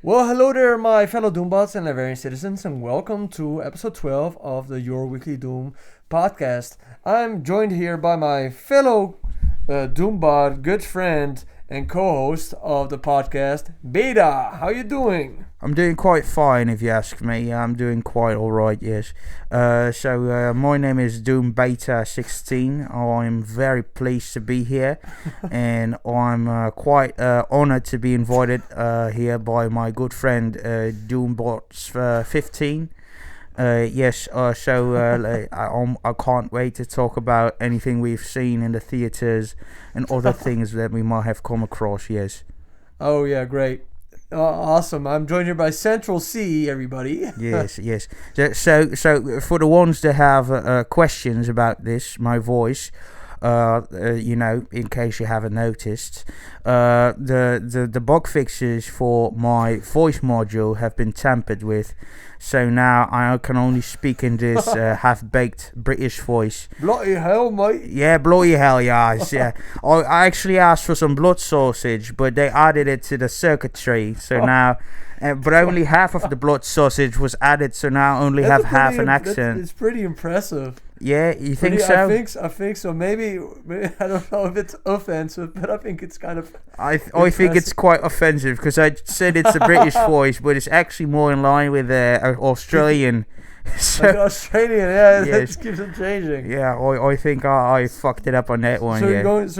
Well, hello there, my fellow Doombots and Laverian citizens, and welcome to episode 12 of the Your Weekly Doom podcast. I'm joined here by my fellow Doombot, good friend, and co-host of the podcast, Beta. How you doing? I'm doing quite fine, if you ask me. I'm doing quite alright, yes. My name is Doom Beta 16. I'm very pleased to be here, and I'm quite honored to be invited here by my good friend Doombots 15. I can't wait to talk about anything we've seen in the theaters and other things that we might have come across, yes. Oh, yeah, great. Awesome. I'm joined here by Central C, everybody. Yes. So for the ones that have questions about this, my voice, in case you haven't noticed, the bug fixes for my voice module have been tampered with. So now I can only speak in this half-baked British voice. Bloody hell, mate. Yeah, bloody hell, yes, yeah. I actually asked for some blood sausage, but they added it to the circuitry. So now, but only half of the blood sausage was added. So now I only have half an accent. It's pretty impressive. Yeah, you think so? I think so. Maybe I don't know if it's offensive, but I think it's kind of. I think it's quite offensive because I said it's a British voice, but it's actually more in line with Australian. So, like Australian, yeah, yes. It just keeps on changing. Yeah, I think I fucked it up on that one. So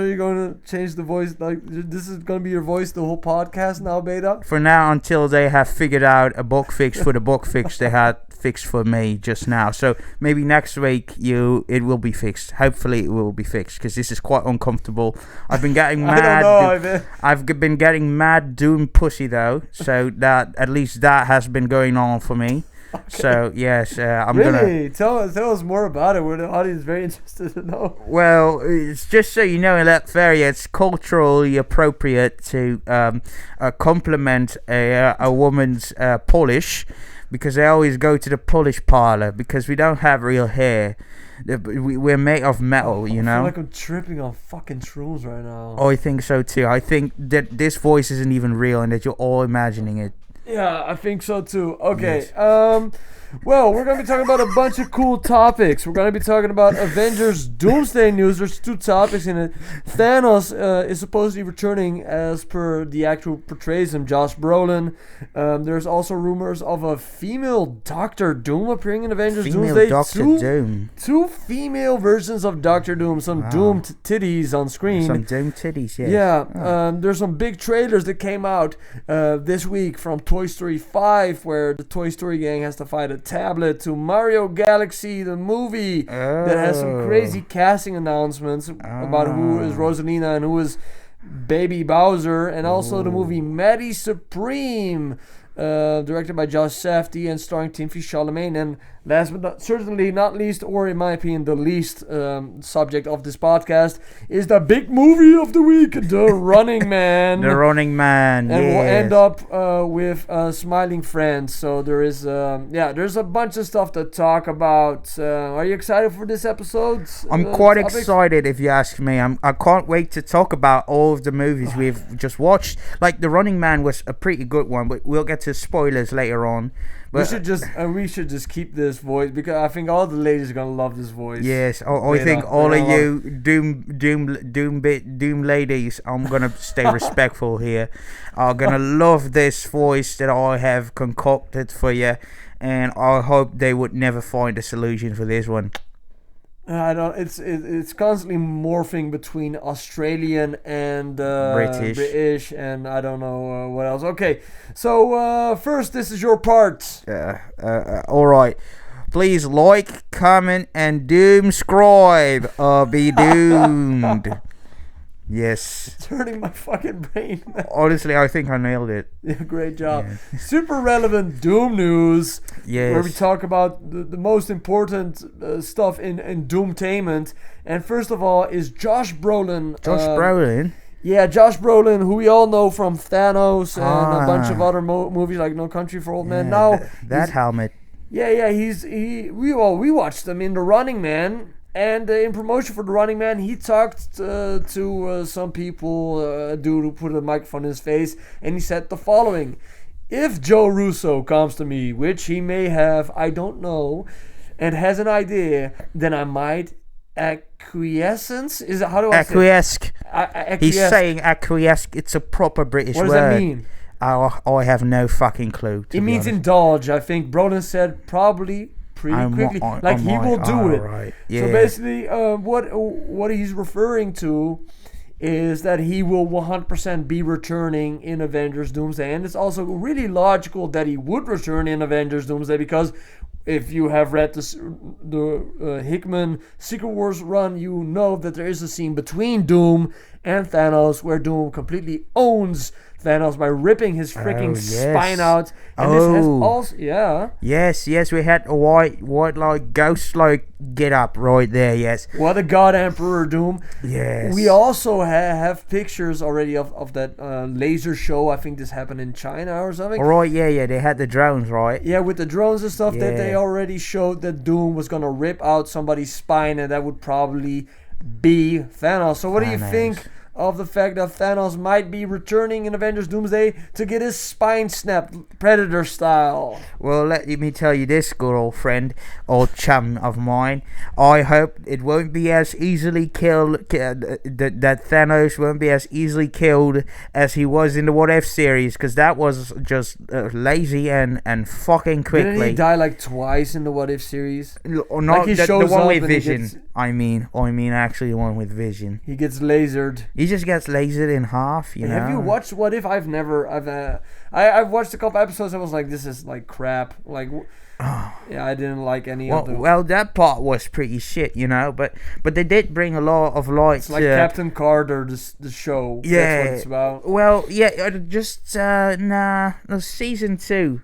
you're going to change the voice, like this is going to be your voice the whole podcast now, Beta? For now, until they have figured out a bug fix for the bug fix they had fixed for me just now. So maybe next week it will be fixed. Hopefully it will be fixed because this is quite uncomfortable. I've been getting mad. I've been getting mad Doom pussy though, so that at least that has been going on for me. Okay. So yes, I'm really? Tell us more about it. We're the audience very interested to know. Well, it's just so you know, in Latveria, it's culturally appropriate to compliment a woman's polish, because they always go to the polish parlor because we don't have real hair. We're made of metal, you know. I feel like I'm tripping on fucking shrooms right now. Oh, I think so too. I think that this voice isn't even real and that you're all imagining it. Yeah, I think so too. Okay, yes. Well, we're going to be talking about a bunch of cool topics. We're going to be talking about Avengers DOOMSDAY news. There's two topics in it. Thanos is supposedly returning as per the actual portrays him, Josh Brolin. There's also rumors of a female Doctor Doom appearing in Avengers DOOMSDAY. Doom. Two female versions of Doctor Doom. Some doomed titties on screen. Some doomed titties, yes. Yeah. There's some big trailers that came out this week from Toy Story 5, where the Toy Story gang has to fight a tablet, to Mario Galaxy, the movie that has some crazy casting announcements about who is Rosalina and who is Baby Bowser, and also the movie Maddie Supreme, directed by Josh Safdie and starring Timothy Chalamet. And last but certainly not least, or in my opinion the least subject of this podcast, is the big movie of the week, The Running Man. The Running Man, and we'll end up with Smiling Friends. So there's a bunch of stuff to talk about. Are you excited for this episode? I'm quite excited, if you ask me. I can't wait to talk about all of the movies we've just watched. Like The Running Man was a pretty good one, but we'll get to spoilers later on. But we should just keep this voice, because I think all the ladies are gonna love this voice. Yes, I think all of you Doom ladies, I'm gonna stay respectful here, are gonna love this voice that I have concocted for you, and I hope they would never find a solution for this one. I don't. It's constantly morphing between Australian and British, and I don't know what else. Okay, so first, this is your part. All right. Please like, comment, and doomscribe, or be doomed. Yes. It's hurting my fucking brain. Honestly, I think I nailed it. Yeah, great job. Yeah. Super relevant Doom news. Yes. Where we talk about the most important stuff in Doomtainment. And first of all is Josh Brolin. Brolin? Yeah, Josh Brolin, who we all know from Thanos and a bunch of other movies like No Country for Old Men. Now that helmet. Yeah, we watched him in The Running Man. And in promotion for The Running Man, he talked to some people, a dude who put a microphone in his face, and he said the following: if Joe Russo comes to me, which he may have, I don't know, and has an idea, then I might acquiescence. Is it, how do I say? Acquiesce. He's saying acquiesce. It's a proper British word. What does that mean? I have no fucking clue. It means indulge. I think Brolin said probably pretty quickly. He will do it. Right. Yeah. So basically, what he's referring to is that he will 100% be returning in Avengers Doomsday. And it's also really logical that he would return in Avengers Doomsday, because if you have read the Hickman Secret Wars run, you know that there is a scene between Doom and Thanos where Doom completely owns Thanos by ripping his freaking spine out. And this has also, Yes, we had a white like ghost like get up right there, yes. Well, the God Emperor Doom. Yes. We also have pictures already of that laser show. I think this happened in China or something. Right, yeah, they had the drones, right? Yeah, with the drones and stuff, that they already showed that Doom was gonna rip out somebody's spine, and that would probably be Thanos. So what do you think of the fact that Thanos might be returning in Avengers Doomsday to get his spine snapped, Predator style? Well, let me tell you this, good old friend, old chum of mine. I hope it won't be as easily killed, that Thanos won't be as easily killed as he was in the What If series, because that was just lazy and fucking quickly. Didn't he die like twice in the What If series? Not like he the shows one up with and he Vision. gets, I mean actually the one with Vision. He gets lasered. He just gets lasered in half, you know. Have you watched What If? I've watched a couple episodes. I was like, this is like crap. Like, yeah, I didn't like any of them. Well, that part was pretty shit, you know. But they did bring a lot of light. It's like Captain Carter, the show. Yeah, that's what it's about. Well, yeah, just season 2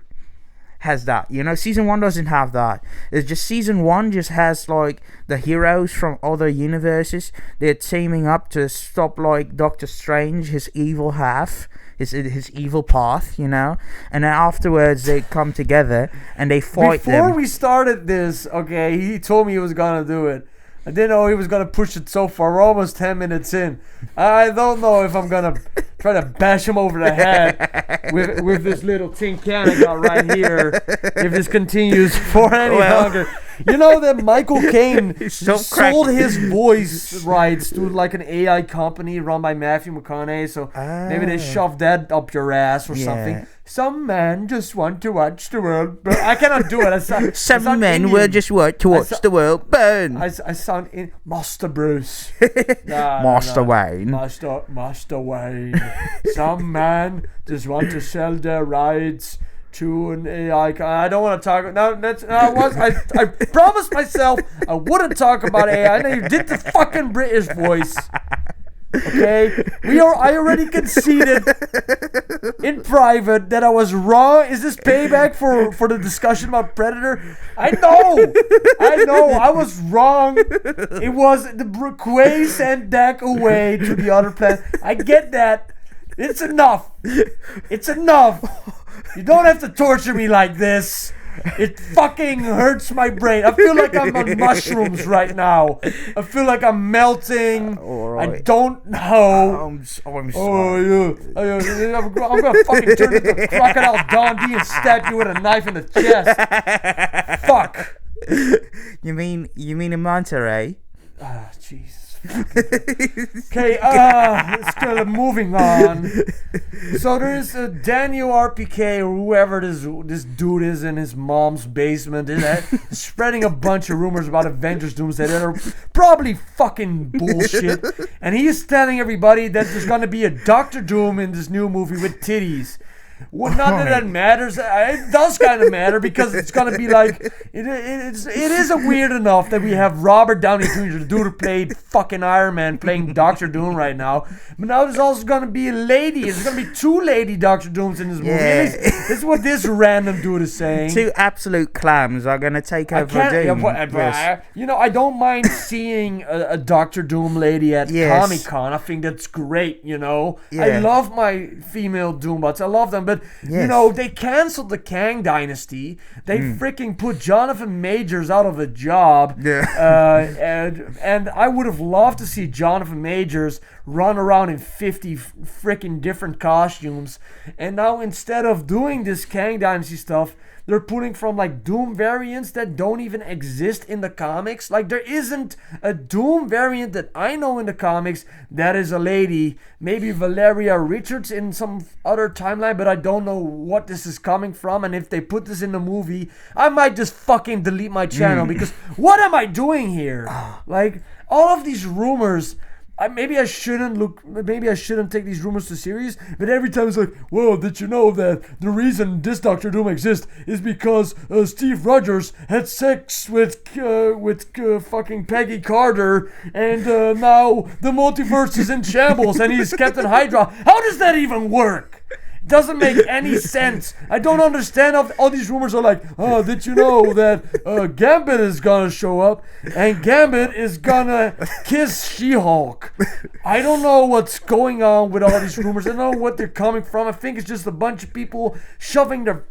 has that, you know. Season 1 doesn't have that. It's just season 1 just has like the heroes from other universes. They're teaming up to stop like Doctor Strange, his evil half, his evil path, you know. And then afterwards they come together and they fight them. Before we started this, okay, he told me he was gonna do it. I didn't know he was gonna push it so far. We're almost 10 minutes in. I don't know if I'm gonna try to bash him over the head with this little tin can I got right here. If this continues for any longer. You know that Michael Caine sold his voice rights to like an AI company run by Matthew McConaughey, so maybe they shoved that up your ass or something. Some men just want to watch the world burn. I cannot do it. Some men will just want to watch the world burn. I sound in Master Bruce. Master Wayne. Master Wayne. Some men just want to sell their rights to an AI. I don't want to talk. No, I promised myself I wouldn't talk about AI. I know you did the fucking British voice. Okay, I already conceded in private that I was wrong. Is this payback for the discussion about Predator? I know, I was wrong. It was the Quay sent Dak away to the other planet. I get that. It's enough. You don't have to torture me like this. It fucking hurts my brain. I feel like I'm on mushrooms right now. I feel like I'm melting. Right. I don't know. I'm sorry. I'm gonna fucking turn into Crocodile Dundee and stab you with a knife in the chest. Fuck. You mean in Monterey? Ah, Jesus. Okay, let's go moving on. So there's Daniel RPK, or whoever this dude is in his mom's basement, is spreading a bunch of rumors about Avengers Doomsday that are probably fucking bullshit. And he is telling everybody that there's gonna be a Doctor Doom in this new movie with titties. Well, not that matters. It does kind of matter, because it's gonna be like it is weird enough that we have Robert Downey Jr., the dude who played fucking Iron Man, playing Doctor Doom right now. But now there's also gonna be a lady. There's gonna be 2 lady Doctor Dooms in this movie. Yeah. This is what this random dude is saying. 2 absolute clams are gonna take over Doom. I don't mind seeing a Doctor Doom lady at Comic-Con. I think that's great. You know, I love my female Doombots. I love them. But, you know, they canceled the Kang Dynasty. They freaking put Jonathan Majors out of a job. And I would have loved to see Jonathan Majors run around in 50 freaking different costumes. And now instead of doing this Kang Dynasty stuff, they're putting from like Doom variants that don't even exist in the comics. Like there isn't a Doom variant that I know in the comics that is a lady. Maybe Valeria Richards in some other timeline, but I don't know what this is coming from. And if they put this in the movie, I might just fucking delete my channel because what am I doing here? Like all of these rumors. Maybe I shouldn't take these rumors too serious, but every time it's like, well, did you know that the reason this Doctor Doom exists is because Steve Rogers had sex with fucking Peggy Carter, and now the multiverse is in shambles, and he's Captain Hydra. How does that even work? Doesn't make any sense. I don't understand how all these rumors are like, oh, did you know that Gambit is gonna show up and Gambit is gonna kiss She-Hulk? I don't know what's going on with all these rumors. I don't know what they're coming from. I think it's just a bunch of people shoving their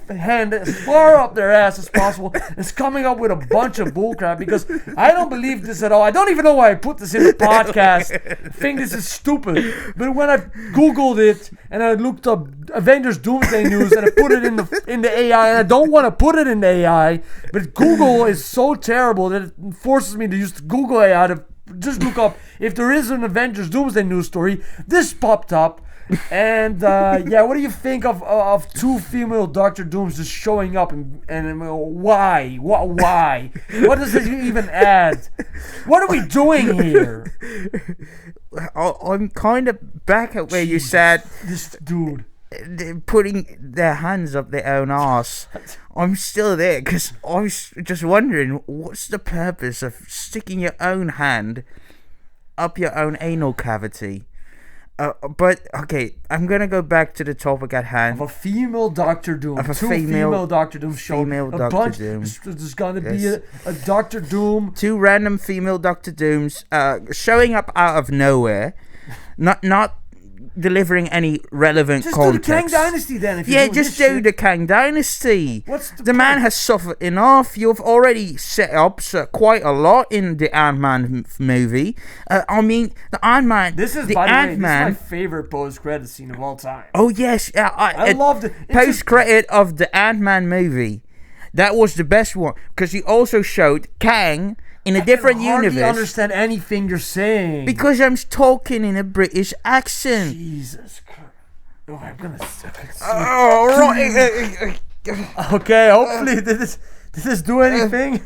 hand as far up their ass as possible. It's coming up with a bunch of bullcrap because I don't believe this at all. I don't even know why I put this in the podcast. I think this is stupid. But when I Googled it and I looked up Avengers Doomsday News and I put it in the AI, and I don't want to put it in the AI, but Google is so terrible that it forces me to use the Google AI to just look up if there is an Avengers Doomsday News story. This popped up. And what do you think of two female Doctor Dooms just showing up and why? Why? What does it even add? What are we doing here? I'm kind of back at where you said this dude putting their hands up their own arse. I'm still there because I was just wondering what's the purpose of sticking your own hand up your own anal cavity. But okay, I'm gonna go back to the topic at hand. Of a female Doctor Doom. Of a two female Doctor Doom show. Female a Doctor bunch. Doom. There's gonna be a Doctor Doom. Two random female Doctor Dooms showing up out of nowhere, not delivering any relevant context. Just do the Kang Dynasty then. Just do the Kang Dynasty. What's the man has suffered enough. You've already set up quite a lot in the Ant-Man movie. I mean, the Ant-Man. This is, by the way, this is my favorite post-credit scene of all time. Oh yes, I loved it. Post-credit of the Ant-Man movie. That was the best one because he also showed Kang in a different universe. I hardly understand anything you're saying. Because I'm talking in a British accent. Jesus Christ. Oh, I'm gonna... right. Okay, hopefully did this do anything?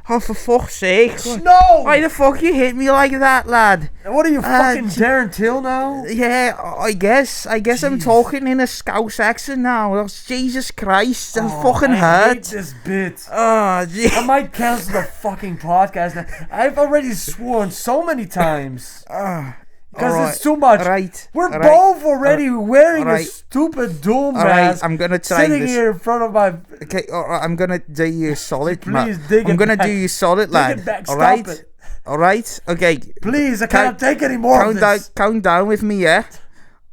Oh, for fuck's sake. No! Why the fuck you hit me like that, lad? What are you, fucking Darren Till now? Yeah, I guess I'm talking in a Scouse accent now. Jesus Christ, that fucking hurt. I hate this bit. I might cancel the fucking podcast now. I've already sworn so many times. Because it's too much. Right. We're both already wearing a stupid Doom mask. I'm gonna try sitting here in front of my... Okay, I'm gonna do you solid. Please dig it I'm gonna back. do you solid, lad. Dig it back. Alright? Stop it. Alright? Okay. Please, I can't take any more of this. Count down with me, yeah?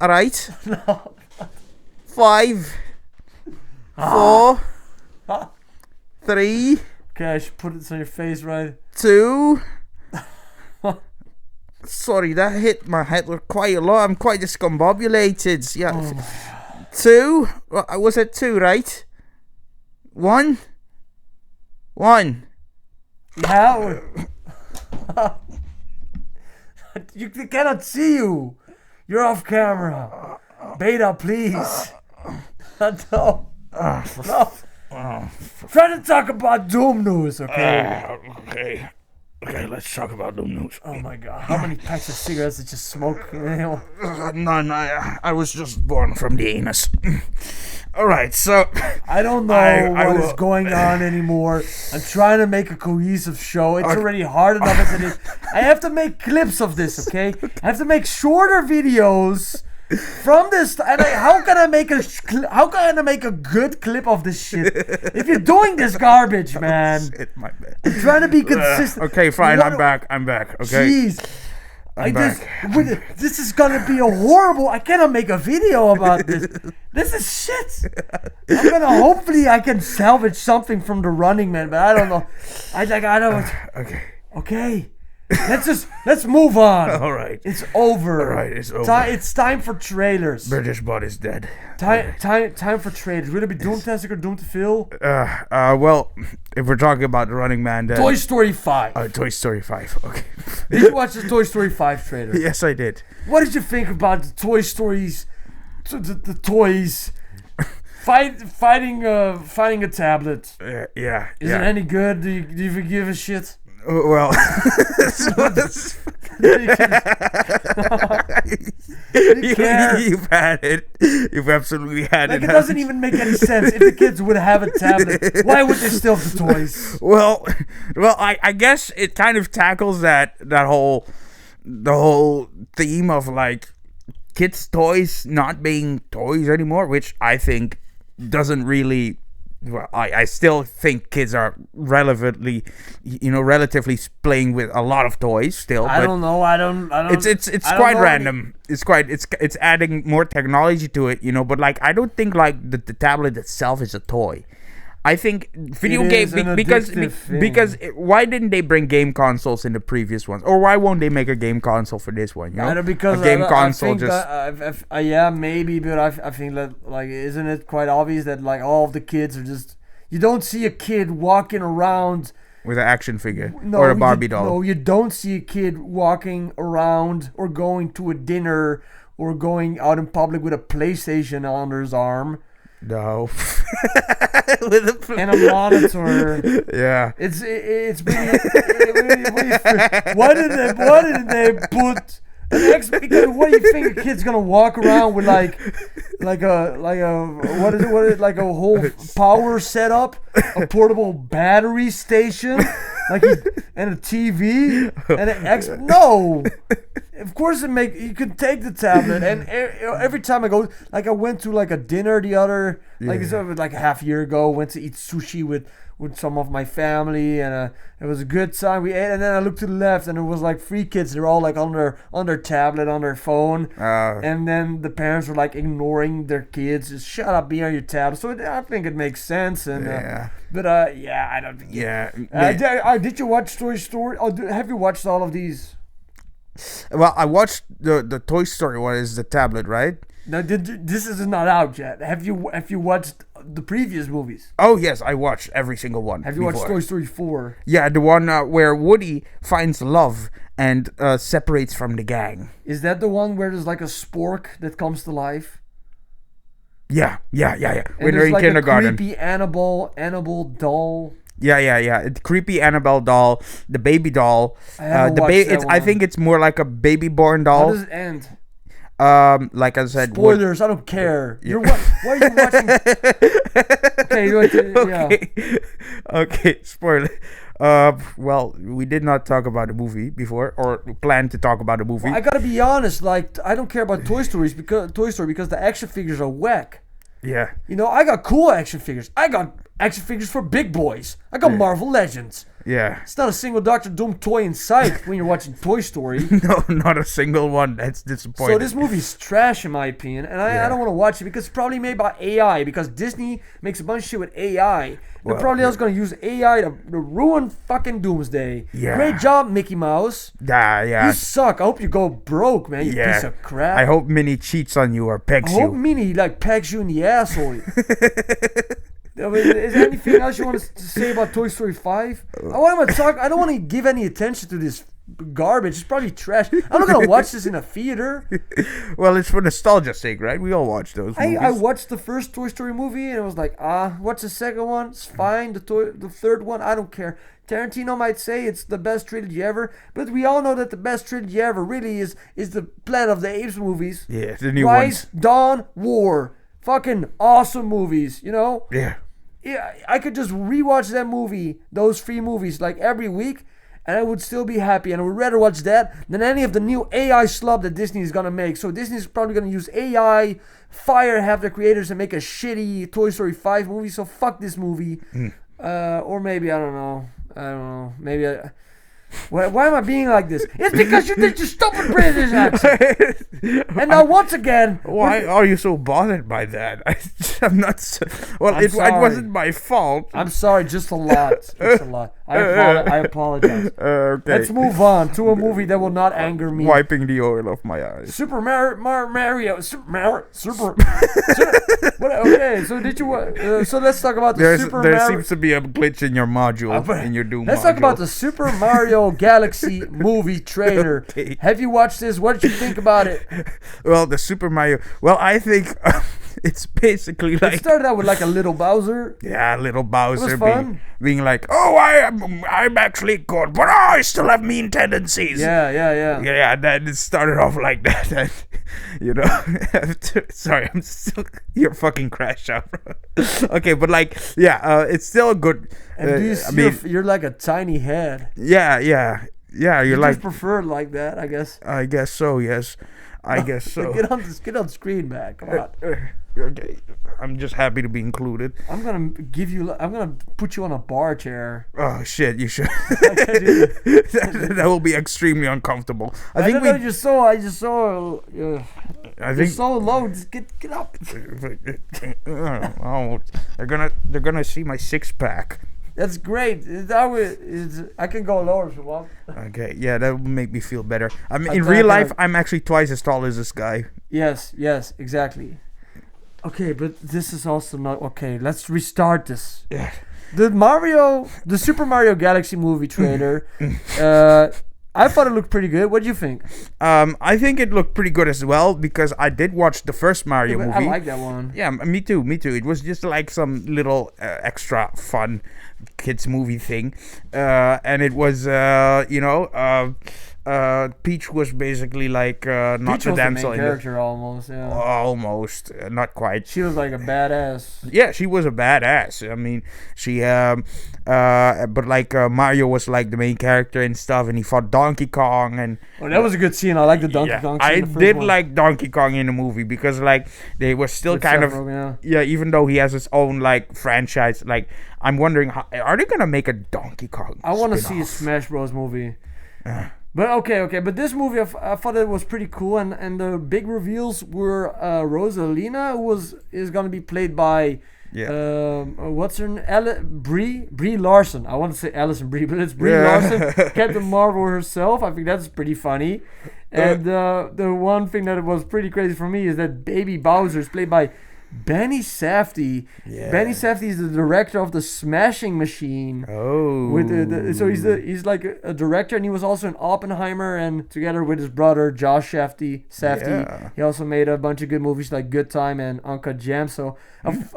Alright? No. 5 4 3 Okay, I should put it on your face, right? 2 Sorry, that hit my head quite a lot. I'm quite discombobulated. Yeah. 2. Was it 2, right? 1. Yeah. You cannot see you. You're off camera. Beta, please. No. No. Try to talk about Doom news, okay? Okay, let's talk about Doom news. Oh my god, how many packs of cigarettes did you smoke? None, I was just born from the anus. Alright, so... I don't know what is going on anymore. I'm trying to make a cohesive show. It's already hard enough as it is. I have to make clips of this, okay? I have to make shorter videos from this. And how can I make a good clip of this shit if you're doing this garbage, man? Shit, my bad. I'm trying to be consistent. Okay, fine, I'm back. Okay. Jeez. This is gonna be a horrible. I cannot make a video about this. This is shit. Hopefully I can salvage something from the Running Man, but I don't know. I don't. Okay. Let's move on. All right. It's over. All right, it's over. It's time for trailers. British bot is dead. Time for trailers. Will it be Doomtastic or Doom to Phil? Well, if we're talking about the Running Man, then Toy Story 5. Toy Story 5. Okay. Did you watch the Toy Story 5 trailer? Yes, I did. What did you think about the Toy Stories? The toys fighting a tablet. Yeah. Is it any good? Do you give a shit? Well, you've had it. You've absolutely had it. It doesn't even make any sense. If the kids would have a tablet, why would they still have the toys? Well, I guess it kind of tackles the whole theme of like kids' toys not being toys anymore, which I think doesn't really. Well, I still think kids are relatively playing with a lot of toys still. I don't know. It's quite random. It's adding more technology to it, But like, I don't think like the tablet itself is a toy. I think video games because why didn't they bring game consoles in the previous ones, or why won't they make a game console for this one? Because a game console yeah, maybe, but I think that like isn't it quite obvious that like all of the kids are just you don't see a kid walking around with an action figure or a Barbie doll. No, you don't see a kid walking around or going to a dinner or going out in public with a PlayStation under his arm. No. And a monitor. Yeah. It's why didn't they put an because what do you think a kid's gonna walk around with like a whole power setup, a portable battery station, and a TV and an no. Of course you could take the tablet, and every time I go, like I went to like a dinner like a half year ago, went to eat sushi with some of my family, and it was a good time. We ate, and then I looked to the left, and it was like 3 kids. They're all like on their tablet, on their phone, and then the parents were like ignoring their kids. Just shut up, be on your tablet. So I think it makes sense, and I don't. Yeah. Did you watch Toy Story? Have you watched all of these? Well, I watched the Toy Story one. Is the tablet, right? No, this is not out yet. Have you watched the previous movies? Oh yes, I watched every single one. Have you watched Toy Story 4? Yeah, the one where Woody finds love and separates from the gang. Is that the one where there's like a spork that comes to life? Yeah. And When they're in like kindergarten. A creepy Annabelle doll. Yeah. Creepy Annabelle doll, the baby doll. I think it's more like a baby born doll. How does it end? Like I said, spoilers. I don't care. Yeah. Why are you watching? Okay. Spoiler. Well, we did not talk about the movie before, or plan to talk about the movie. Well, I gotta be honest. Like, I don't care about Toy Story because the action figures are whack. Yeah. I got cool action figures. I got action figures for big boys. I got Marvel Legends. Yeah. It's not a single Dr. Doom toy in sight when you're watching Toy Story. No, not a single one. That's disappointing. So this movie's trash in my opinion, and I don't want to watch it because it's probably made by AI, because Disney makes a bunch of shit with AI. They're probably also going to use AI to ruin fucking Doomsday. Yeah. Great job, Mickey Mouse. Yeah. You suck. I hope you go broke, man, you piece of crap. I hope Minnie cheats on you or pegs you. I hope Minnie, pegs you in the asshole. I mean, is there anything else you want to say about Toy Story 5? I don't want to give any attention to this garbage. It's probably trash. I'm not going to watch this in a theater. Well, it's for nostalgia's sake, right? We all watch those movies. I watched the first Toy Story movie, and it was like, watch the second one. It's fine. The third one, I don't care. Tarantino might say it's the best trilogy ever, but we all know that the best trilogy ever really is the Planet of the Apes movies. Yeah, the new Rise, ones. Dawn, War. Fucking awesome movies, Yeah. Yeah, I could just rewatch those 3 movies, every week, and I would still be happy, and I would rather watch that than any of the new AI slub that Disney is gonna make. So Disney's probably gonna use AI, fire half their creators, and make a shitty Toy Story 5 movie. So fuck this movie. Or maybe I don't know. Maybe Why am I being like this? It's because you did your stupid British accent. And now once again, why are you so bothered by that? I'm not. It wasn't my fault. I'm sorry, just a lot. Just a lot. I apologize. Okay. Let's move on to a movie that will not anger me. Wiping the oil off my eyes. Super Mario. Okay, so did you? So let's talk about the There Mario. seems to be a glitch in your module, in your Doom. Let's talk about the Super Mario Galaxy movie trailer. Okay. Have you watched this? What did you think about it? Well, the Super Mario. Well, I think it's basically like. It started out with like a little Bowser. Yeah, little Bowser It was fun. being like, oh, I'm actually good, but I still have mean tendencies. Yeah. Yeah, that it started off like that. And, you know, sorry, I'm still you're fucking crashed out, bro. Okay, but like, yeah, it's still a good. And do you see you're like a tiny head. Yeah. You're You like. just prefer it like that, I guess. I guess so. Yes, I guess so. Get on screen, man. Come on. Okay, I'm just happy to be included. I'm gonna put you on a bar chair. Oh shit! You should. That will be extremely uncomfortable. I think you're so. I just saw. You're so low. Just get up. Oh, they're gonna see my 6-pack. That's great. I can go lower if you want. Okay, yeah, that would make me feel better. I mean, in real life, I'm actually twice as tall as this guy. Yes, exactly. Okay, but this is also not okay. Let's restart this. Yeah. The Super Mario Galaxy movie trailer. I thought it looked pretty good. What do you think? I think it looked pretty good as well because I did watch the first Mario movie. I like that one. Yeah, me too. It was just like some little extra fun kids movie thing, and it was Peach was basically like not Peach the was damsel the main in character almost. Yeah. Almost, not quite. She was like a badass. Yeah, she was a badass. I mean, she but like Mario was like the main character and stuff, and he fought Donkey Kong and. Oh, that was a good scene. I like the Donkey Kong scene. I the first did one. like Donkey Kong in the movie because like they were still With kind Seth of Rogen, yeah. even though he has his own like franchise. Like I'm wondering, are they gonna make a Donkey Kong? I want to see a spin-off? Smash Bros movie. But okay. But this movie, I thought it was pretty cool, and the big reveals were Rosalina, who is gonna be played by what's her name? Brie Larson. I want to say Alison Brie, but it's Brie Larson, Captain Marvel herself. I think that's pretty funny. And the one thing that was pretty crazy for me is that Baby Bowser is played by Benny Safdie. Yeah. Benny Safdie is the director of the Smashing Machine. Oh. So he's like a director, and he was also in Oppenheimer, and together with his brother Josh Safdie, he also made a bunch of good movies like Good Time and Uncut Gems. So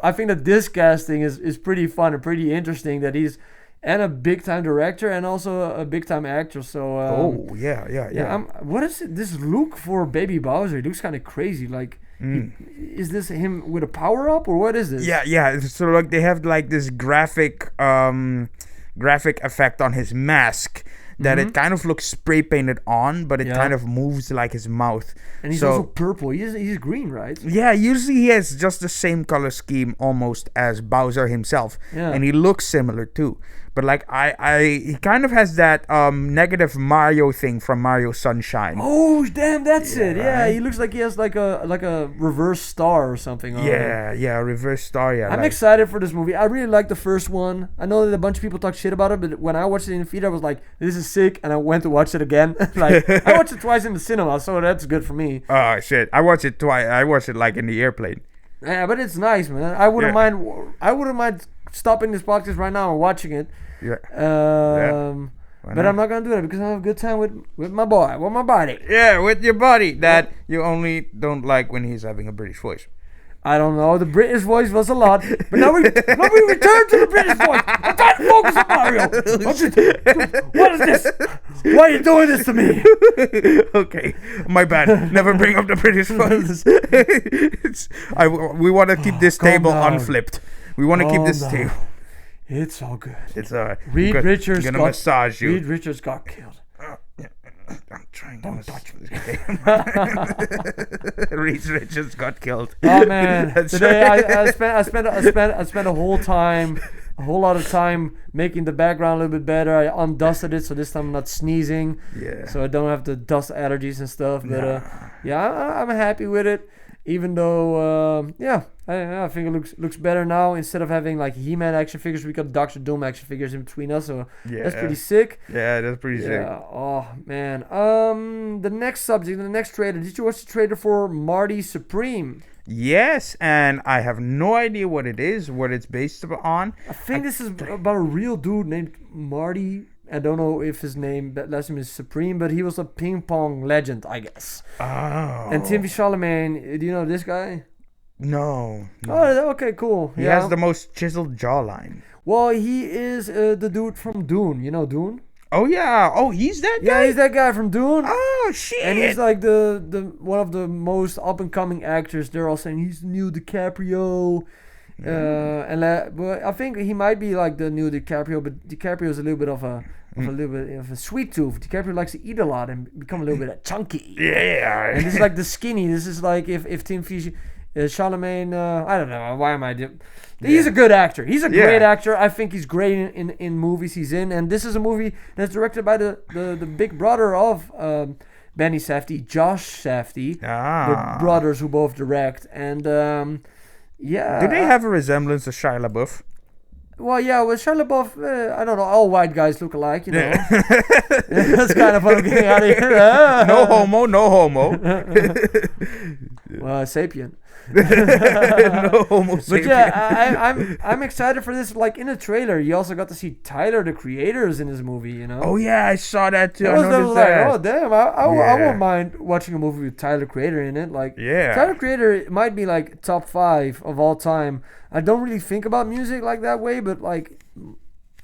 I think that this casting is pretty fun and pretty interesting. That he's a big time director and also a big time actor. So yeah. What is it? This look for Baby Bowser? He looks kind of crazy. Like. Is this him with a power up or what is this? Yeah. So like they have like this graphic effect on his mask that it kind of looks spray painted on, but it kind of moves like his mouth. And he's also purple. He's green, right? Yeah, usually he has just the same color scheme almost as Bowser himself, and he looks similar too. But like he kind of has that negative Mario thing from Mario Sunshine. Oh damn, that's it. Yeah, he looks like he has like a reverse star or something. Yeah, reverse star. Yeah, I'm excited for this movie. I really like the first one. I know that a bunch of people talk shit about it, but when I watched it in the theater, I was like, "This is sick," and I went to watch it again. Like I watched it twice in the cinema, so that's good for me. Oh shit! I watched it twice. I watched it like in the airplane. Yeah, but it's nice, man. I wouldn't mind stopping this podcast right now and watching it. Yeah. But I'm not gonna do that because I have a good time with my boy, with my body. Yeah, with your body that you only don't like when he's having a British voice. I don't know. The British voice was a lot, but now we return to the British voice. I'm trying to focus on Mario. What is this? Why are you doing this to me? Okay, my bad. Never bring up the British voice. We want to keep this table unflipped. We want to keep this table. It's all good. It's alright. Reed Richards massage you. Reed Richards got killed. I'm trying to touch me. Reed Richards got killed. Oh man! Today I spent a whole time a whole lot of time making the background a little bit better. I undusted it, so this time I'm not sneezing. Yeah. So I don't have the dust allergies and stuff. But Nah. I'm happy with it. Even though, I think it looks better now. Instead of having like He-Man action figures, we got Doctor Doom action figures in between us. So that's pretty sick. Yeah, that's pretty sick. Oh man. The next subject, the next trailer. Did you watch the trailer for Marty Supreme? Yes, and I have no idea what it is, what it's based on. I think this is about a real dude named Marty. I don't know if his last name is Supreme, but he was a ping pong legend, I guess. Oh. And Timothy Chalamet, do you know this guy? No. Oh, okay, cool. He has the most chiseled jawline. Well, he is the dude from Dune. You know Dune? Oh yeah. Oh, he's that guy. Yeah, he's that guy from Dune. Oh shit. And he's like the one of the most up and coming actors. They're all saying he's the new DiCaprio. But I think he might be like the new DiCaprio, but DiCaprio is a little bit of a sweet tooth. DiCaprio likes to eat a lot and become a little bit chunky. Yeah. And this is like the skinny. This is like if Tim Chalamet, I don't know. Why am I doing? He's a good actor. He's a great actor. I think he's great in movies he's in. And this is a movie that's directed by the big brother of Benny Safdie, Josh Safdie. The brothers who both direct. And yeah. Do they have a resemblance to Shia LaBeouf? Well, yeah, with Shia LaBeouf, I don't know. All white guys look alike, you know. That's kind of what I'm getting out of here. No homo, no homo. Well, sapien. No homo sapien. But yeah, I'm excited for this. Like in the trailer, you also got to see Tyler, the creators, in this movie. You know. Oh yeah, I saw that too. I was like, oh damn, I Yeah. won't mind watching a movie with Tyler Creator in it. Like, Yeah. Tyler Creator might be like top 5 of all time. I don't really think about music like that way, but like,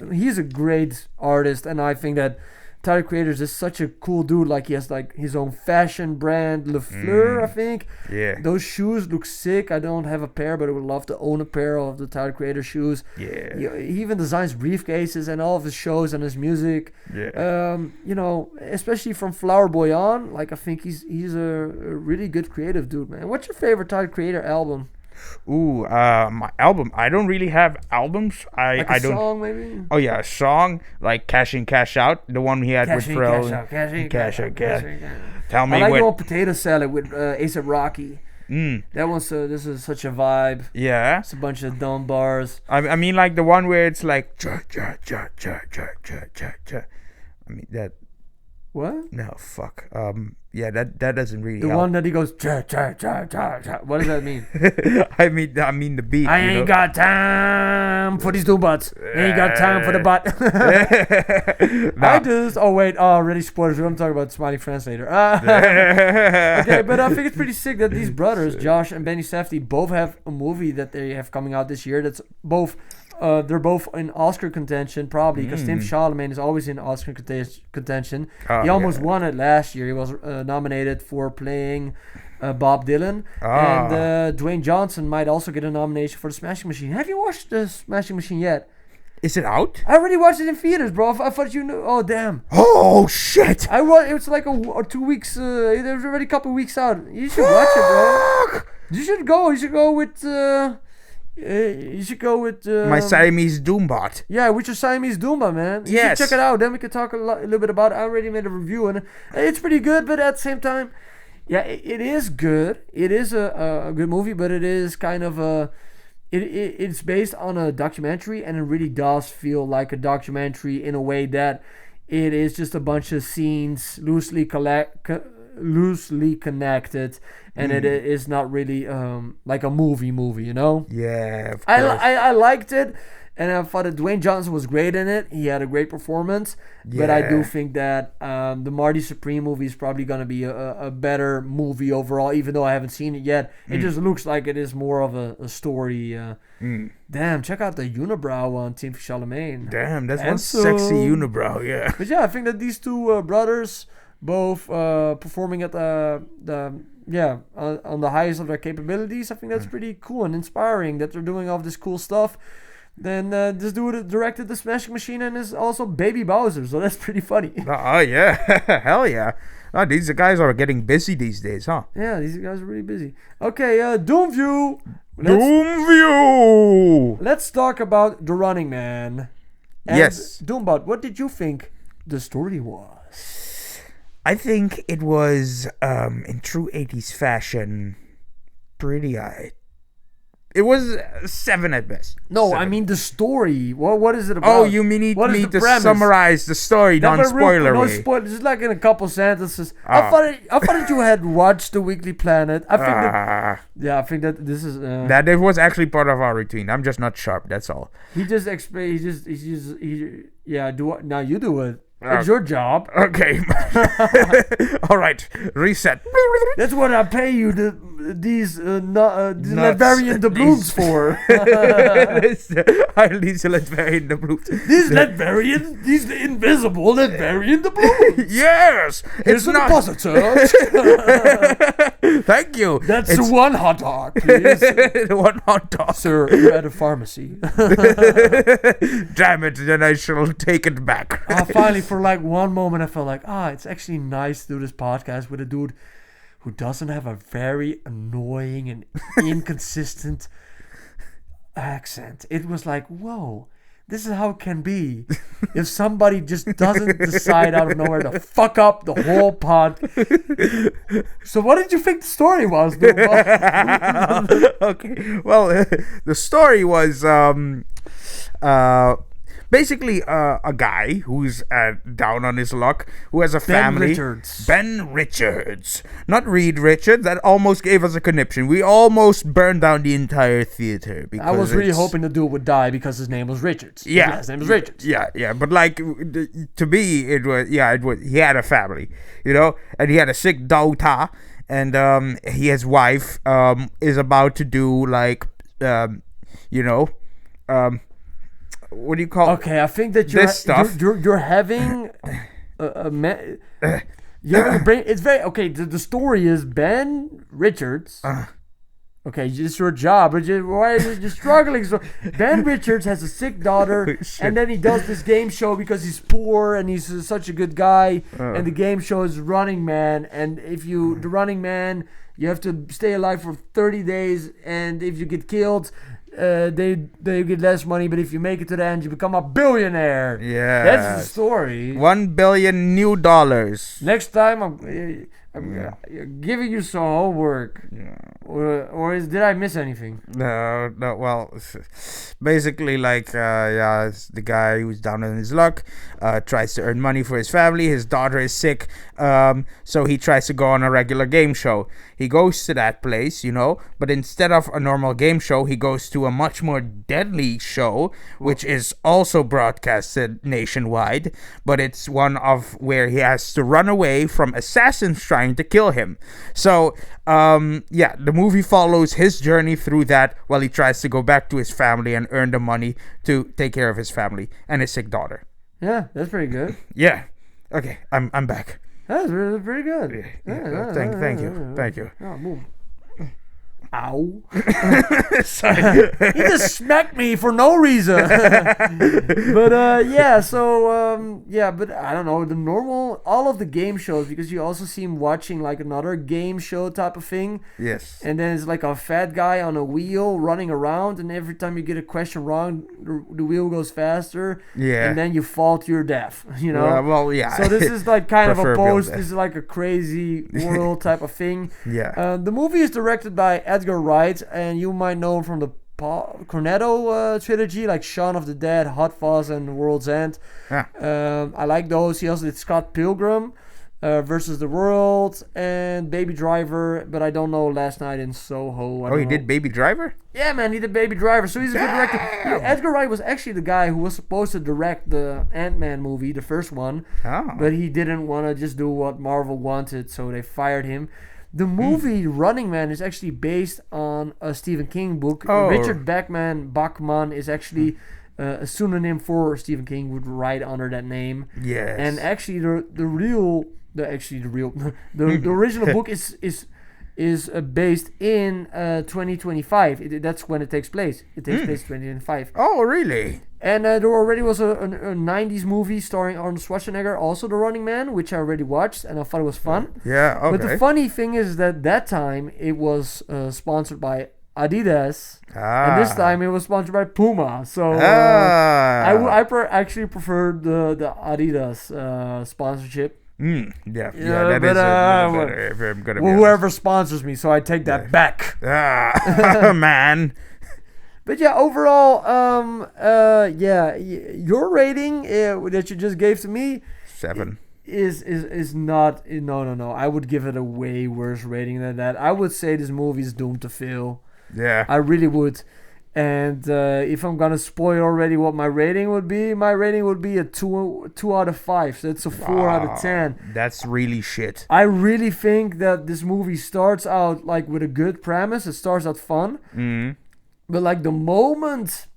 he's a great artist, and I think that Tyler Creator is such a cool dude. Like, he has like his own fashion brand, Le Fleur, I think. Yeah. Those shoes look sick. I don't have a pair, but I would love to own a pair of the Tyler Creator shoes. Yeah. He even designs briefcases and all of his shows and his music. Yeah. You know, especially from Flower Boy on. Like, I think he's a really good creative dude, man. What's your favorite Tyler Creator album? Ooh, my album. I don't really have albums. Like I a don't. song, maybe? Oh yeah, a song like Cash In, Cash Out, the one he had Cash with in, Pharrell. cash out, cash in, Cash cash out, out, cash. cash in, cash out. Tell me I like what. the old Potato Salad with A$AP Rocky. That one's this is such a vibe. Yeah. It's a bunch of dumb bars. I mean like the one where it's like cha cha cha cha cha cha cha cha. I mean that. What? No, fuck. Yeah, that doesn't really The help. one that he goes cha cha cha cha cha. What does that mean? I mean the beat. I ain't got time for these doombots. Ain't got time for the butt. I just. Oh wait. Oh, already spoilers. We're gonna talk about Smiley Friends later. Okay, but I think it's pretty sick that these brothers, Josh and Benny Safdie, both have a movie that they have coming out this year. That's both. They're both in Oscar contention, probably, because Tim Chalamet is always in Oscar contention. He almost won it last year. He was nominated for playing Bob Dylan. And Dwayne Johnson might also get a nomination for The Smashing Machine. Have you watched The Smashing Machine yet? Is it out? I already watched it in theaters, bro. I thought you knew. Oh, damn. Oh shit! It was like or 2 weeks. It was already a couple weeks out. You should watch it, bro. You should go. You should go with. You should go with My Siamese Doombot. Yeah, with your Siamese Doomba, man. You Yes. should check it out. Then we can talk a little bit about it. I already made a review, and it's pretty good. But at the same time, yeah, it is good. It is a good movie, but it is kind of a. It's based on a documentary, and it really does feel like a documentary in a way that it is just a bunch of scenes loosely connected, and it is not really like a movie, you know. Yeah, of course. I liked it, and I thought that Dwayne Johnson was great in it. He had a great performance, but I do think that the Marty Supreme movie is probably going to be a better movie overall, even though I haven't seen it yet. It just looks like it is more of a story. Damn, check out the unibrow on Tim Chalamet. Damn, that's one sexy unibrow, yeah. But yeah, I think that these two brothers both performing at on the highest of their capabilities. I think that's pretty cool and inspiring that they're doing all this cool stuff. Then this dude directed The Smashing Machine and is also Baby Bowser, so that's pretty funny. Oh yeah, hell yeah. Oh, these guys are getting busy these days, huh? Yeah, these guys are really busy. Okay, Doomview. Let's talk about The Running Man. And Yes. Doombot, what did you think the story was? I think it was, in true 80s fashion, pretty high. It was 7 at best. No, 7. I mean the story. What is it about? Oh, you need What is me the to premise? summarize the story, non-spoiler No way. spoiler. Just like in a couple sentences. Ah. I thought that you had watched the Weekly Planet. I think I think that this is. That it was actually part of our routine. I'm just not sharp. That's all. He just explained. Now you do it. It's your job. Okay. All right. Reset. That's what I pay you these Nuts. Latvian doubloons for. I need to Latvian doubloons. These Latvian, these invisible Latvian doubloons. Yes. Here's the deposit, sir. Thank you. That's one hot dog, please. One hot dog. Sir, you're at a pharmacy. Damn it, then I shall take it back. Finally, for like one moment, I felt like, it's actually nice to do this podcast with a dude who doesn't have a very annoying and inconsistent accent. It was like, whoa, this is how it can be if somebody just doesn't decide out of nowhere to fuck up the whole pod. So what did you think the story was? Okay, well, the story was basically a guy who's down on his luck, who has a family. Ben Richards. Not Reed Richards. That almost gave us a conniption. We almost burned down the entire theater. Because I was really hoping the dude would die because his name was Richards. Yeah. His name was Richards. Yeah. But like, to me, it was, he had a family, and he had a sick daughter, and his wife is about to do like, what do you call Okay, I think that you're this stuff? You're having you're having a brain. It's very okay. The story is Ben Richards. Okay, it's your job, but why are you struggling? So Ben Richards has a sick daughter, and then he does this game show because he's poor and he's such a good guy. And the game show is Running Man, and the Running Man, you have to stay alive for 30 days, and if you get killed, they get less money, but if you make it to the end, you become a billionaire. Yeah, that's the story. $1 billion new dollars. Next time, I'm giving you some homework. Yeah. Or did I miss anything? No. Well, basically, like, it's the guy who's down on his luck, tries to earn money for his family. His daughter is sick, so he tries to go on a regular game show. He goes to that place, but instead of a normal game show, he goes to a much more deadly show, which is also broadcasted nationwide, but it's one of where he has to run away from assassins trying to kill him. So, the movie follows his journey through that while he tries to go back to his family and earn the money to take care of his family and his sick daughter. Yeah, that's pretty good. Yeah. Okay, I'm back. That's really pretty good. Thank you. Oh, move. Ow. Sorry. He just smacked me for no reason. But but I don't know, all of the game shows, because you also see him watching like another game show type of thing. Yes. And then it's like a fat guy on a wheel running around, and every time you get a question wrong, the wheel goes faster. Yeah. And then you fall to your death, well, yeah. So this is like kind of a Proverbial post. death. This is like a crazy world type of thing. Yeah. The movie is directed by Edgar Wright, and you might know him from the Cornetto trilogy, like Shaun of the Dead, Hot Fuzz, and World's End. Yeah. I like those. He also did Scott Pilgrim versus the World and Baby Driver, but I don't know Last Night in Soho. He did Baby Driver? Yeah, man, he did Baby Driver, so he's a good director. Edgar Wright was actually the guy who was supposed to direct the Ant-Man movie, the first one, but he didn't want to just do what Marvel wanted, so they fired him. The movie Running Man is actually based on a Stephen King book. Richard Bachman is actually a pseudonym for Stephen King, would write under that name. Yes. And actually, the original book is based in 2025. That's when it takes place. It takes place 2025. Oh, really? And there already was a 90s movie starring Arnold Schwarzenegger, also The Running Man, which I already watched, and I thought it was fun. Yeah, okay. But the funny thing is that time it was sponsored by Adidas, and this time it was sponsored by Puma. So actually preferred the Adidas sponsorship. Yeah, that is a little better. If I'm gonna be whoever sponsors me, so I take that back. Man. But yeah, overall, your rating that you just gave to me 7 is not no. I would give it a way worse rating than that. I would say this movie is doomed to fail. Yeah, I really would. And if I'm gonna spoil already what my rating would be a 2 out of 5. So it's a 4 out of 10. That's really shit. I really think that this movie starts out like with a good premise. It starts out fun. Mm. But like the moment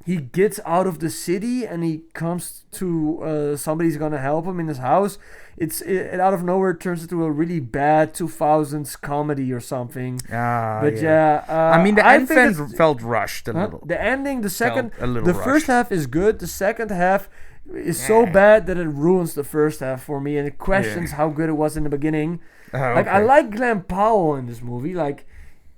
he gets out of the city and he comes to somebody's gonna help him in his house, it out of nowhere turns into a really bad 2000s comedy or something. But I mean, the end felt rushed a little. The ending, the rushed. first half is good. The second half is so bad that it ruins the first half for me, and it questions how good it was in the beginning. Like I like Glenn Powell in this movie. Like,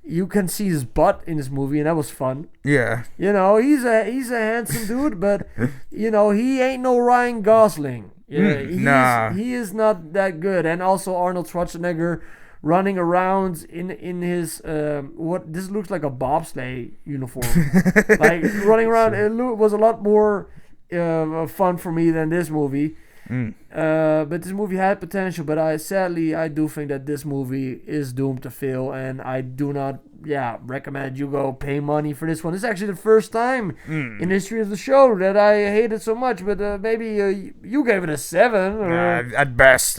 you can see his butt in this movie, and that was fun. Yeah. You know, he's a handsome dude, but you know, he ain't no Ryan Gosling. He is not that good. And also Arnold Schwarzenegger running around in his what this looks like a bobsleigh uniform. Like running around, it was a lot more fun for me than this movie. But this movie had potential, but I do think that this movie is doomed to fail, and I do not recommend you go pay money for this one. It's actually the first time in the history of the show that I hate it so much, but maybe you gave it a 7 or at best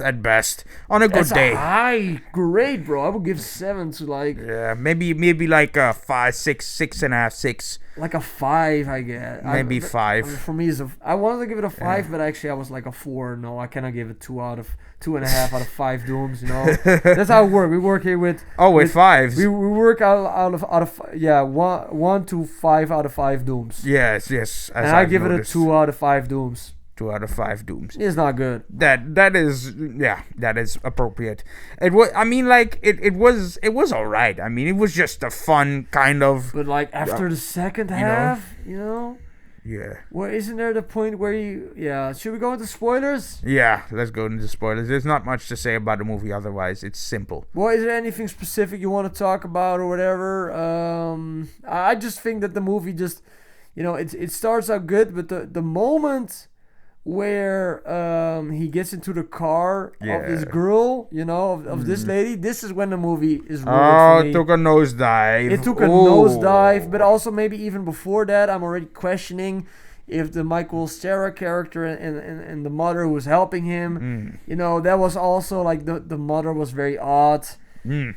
on a good day. That's a high grade, bro. I would give 7 to like maybe like a 5, 6.5, 6. Like a 5, I guess. Maybe 5. For me, I wanted to give it a 5, but actually I was like a 4. No, I cannot give it 2.5 out of 5 dooms. You know, that's how it works. We work here with 5s. We work out of 1 to 5 out of 5 dooms. Yes. And I give it a 2 out of 5 dooms. 2 out of 5 dooms. It's not good. That is appropriate. It was. I mean, like it was all right. I mean, it was just a fun kind of. But like after the second half, you know. Yeah. Well, isn't there the point where should we go into spoilers? Yeah, let's go into spoilers. There's not much to say about the movie otherwise. It's simple. Well, is there anything specific you want to talk about or whatever? I just think that the movie just, it starts out good, but the moment where he gets into the car of this girl, of this lady, this is when the movie is ruined for me. It took a nosedive. It took a nosedive, but also maybe even before that, I'm already questioning if the Michael Cera character and the mother who was helping him, that was also like the mother was very odd. I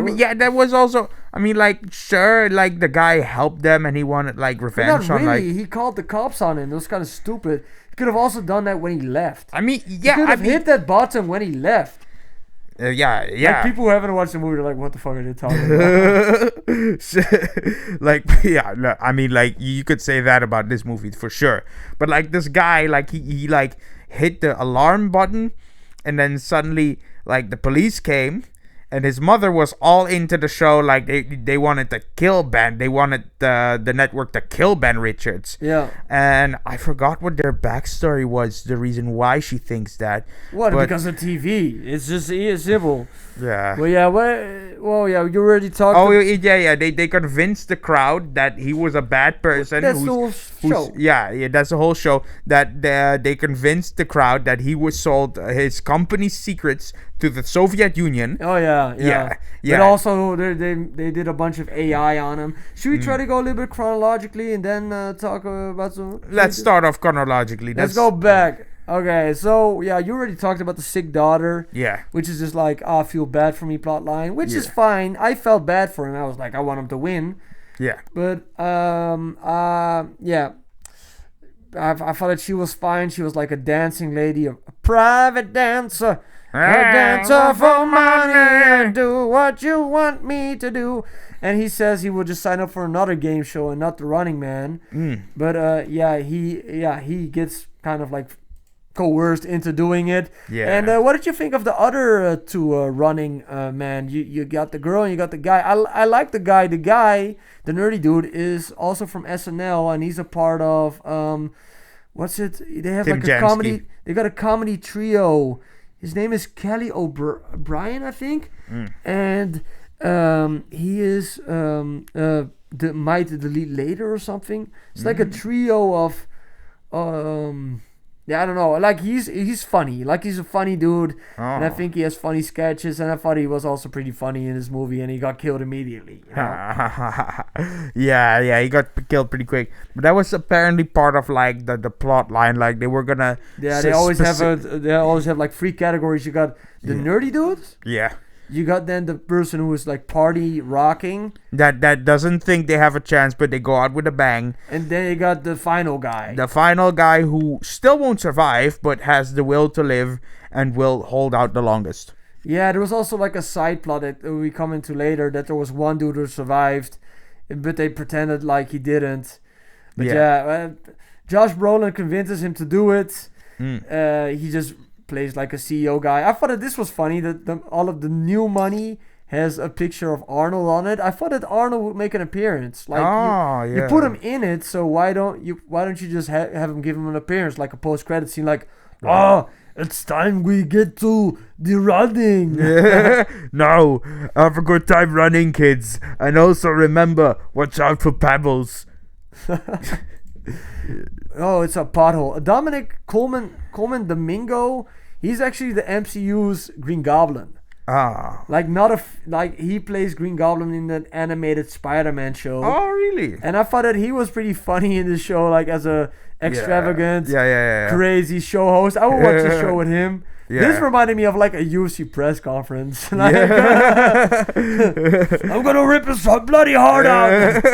mean, that was also. I mean, like, sure, like the guy helped them and he wanted like revenge not really. on like. He called the cops on him. It was kind of stupid. He could have also done that when he left. I mean, he could have hit that button when he left. Yeah. Like, people who haven't watched the movie are like, "What the fuck are they talking about?" I mean, like you could say that about this movie for sure. But like this guy, like he like hit the alarm button, and then suddenly like the police came. And his mother was all into the show, like they wanted to kill Ben. They wanted the network to kill Ben Richards. Yeah. And I forgot what their backstory was, the reason why she thinks that. What? Because of TV. It's just simple. Yeah. Well, yeah. You already talked. Oh, yeah. They convinced the crowd that he was a bad person. That's the whole show. Yeah. That's the whole show. That they convinced the crowd that he was sold his company's secrets to the Soviet Union. Oh yeah. But also they did a bunch of AI on him. Should we try to go a little bit chronologically and then talk about some? Let's start off chronologically. Let's go back. Okay, so you already talked about the sick daughter. Yeah. Which is just like, feel bad for me plotline, which is fine. I felt bad for him. I was like, I want him to win. Yeah. But I thought that she was fine. She was like a dancing lady, a private dancer. A dancer for money and do what you want me to do. And he says he will just sign up for another game show and not the Running Man. But he gets kind of like coerced into doing it. Yeah. And what did you think of the other two running man? You got the girl and you got the guy. I like the guy. The guy, the nerdy dude, is also from SNL, and he's a part of what's it? They have Tim like a Jansky. comedy. They got a comedy trio. His name is Kelly O'Brien, I think, and he is might delete later or something. It's like a trio of I don't know. Like he's funny. Like he's a funny dude, and I think he has funny sketches. And I thought he was also pretty funny in this movie, and he got killed immediately. You know? yeah, he got killed pretty quick. But that was apparently part of like the plot line. Like they were gonna. Yeah, they always have like 3 categories. You got the nerdy dudes. Yeah. You got then the person who is like party rocking. That doesn't think they have a chance, but they go out with a bang. And then you got the final guy. The final guy who still won't survive, but has the will to live and will hold out the longest. Yeah, there was also like a side plot that we come into later, that there was one dude who survived, but they pretended like he didn't. But Josh Brolin convinces him to do it. He just plays like a CEO guy. I thought that this was funny that all of the new money has a picture of Arnold on it. I thought that Arnold would make an appearance. Like you put him in it, so why don't you just have him give him an appearance, like a post-credit scene, like it's time we get to the running. No, have a good time running, kids, and also remember, watch out for pebbles. Oh, it's a pothole. Dominic Coleman Domingo. He's actually the MCU's Green Goblin. Like he plays Green Goblin in the animated Spider-Man show. Oh, really? And I thought that he was pretty funny in the show, like as a extravagant, crazy show host. I would watch the show with him. Yeah. This reminded me of like a UFC press conference. Like, I'm gonna rip his bloody heart out.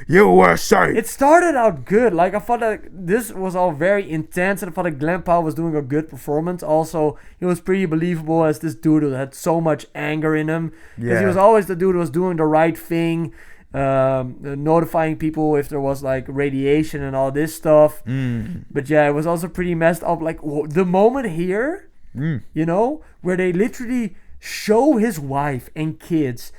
You were sorry. It started out good. Like I thought that this was all very intense, and I thought that Glenn Powell was doing a good performance. Also, he was pretty believable as this dude who had so much anger in him. Because he was always the dude who was doing the right thing. Notifying people if there was like radiation and all this stuff. But yeah, it was also pretty messed up. Like the moment here, you know, where they literally show his wife and kids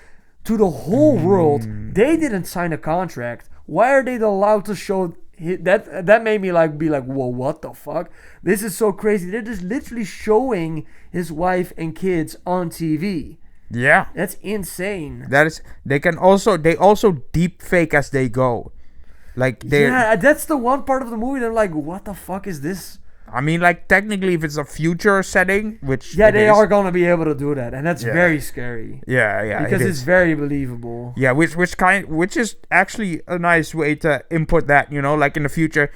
to the whole world. They didn't sign a contract. Why are they allowed to show that? That made me be like, whoa, what the fuck? This is so crazy. They're just literally showing his wife and kids on TV. Yeah, that's insane. They also deep fake as they go, like that's the one part of the movie that I'm like, what the fuck is this? I mean, like technically, if it's a future setting, which they are gonna be able to do that, and that's very scary. Yeah, because it's very believable. Yeah, which is actually a nice way to input that. You know, like in the future,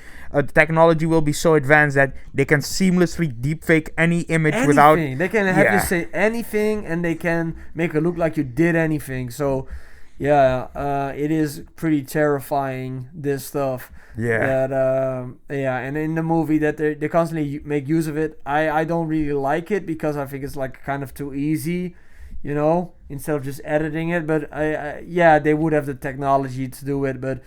technology will be so advanced that they can seamlessly deepfake any image without. They can have you say anything, and they can make it look like you did anything. So, it is pretty terrifying, this stuff. And in the movie that they constantly make use of it. I don't really like it because I think it's like kind of too easy, you know, instead of just editing it. But they would have the technology to do it. But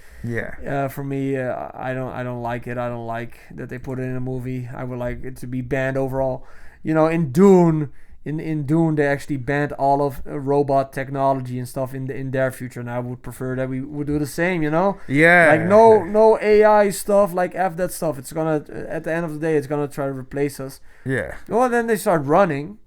for me, I don't like it. I don't like that they put it in a movie. I would like it to be banned overall. You know, in Dune. In Dune, they actually banned all of robot technology and stuff in their future, and I would prefer that we would do the same, you know? Yeah. Like no AI stuff, like F that stuff. It's gonna, at the end of the day, it's gonna try to replace us. Yeah. Well, then they start running,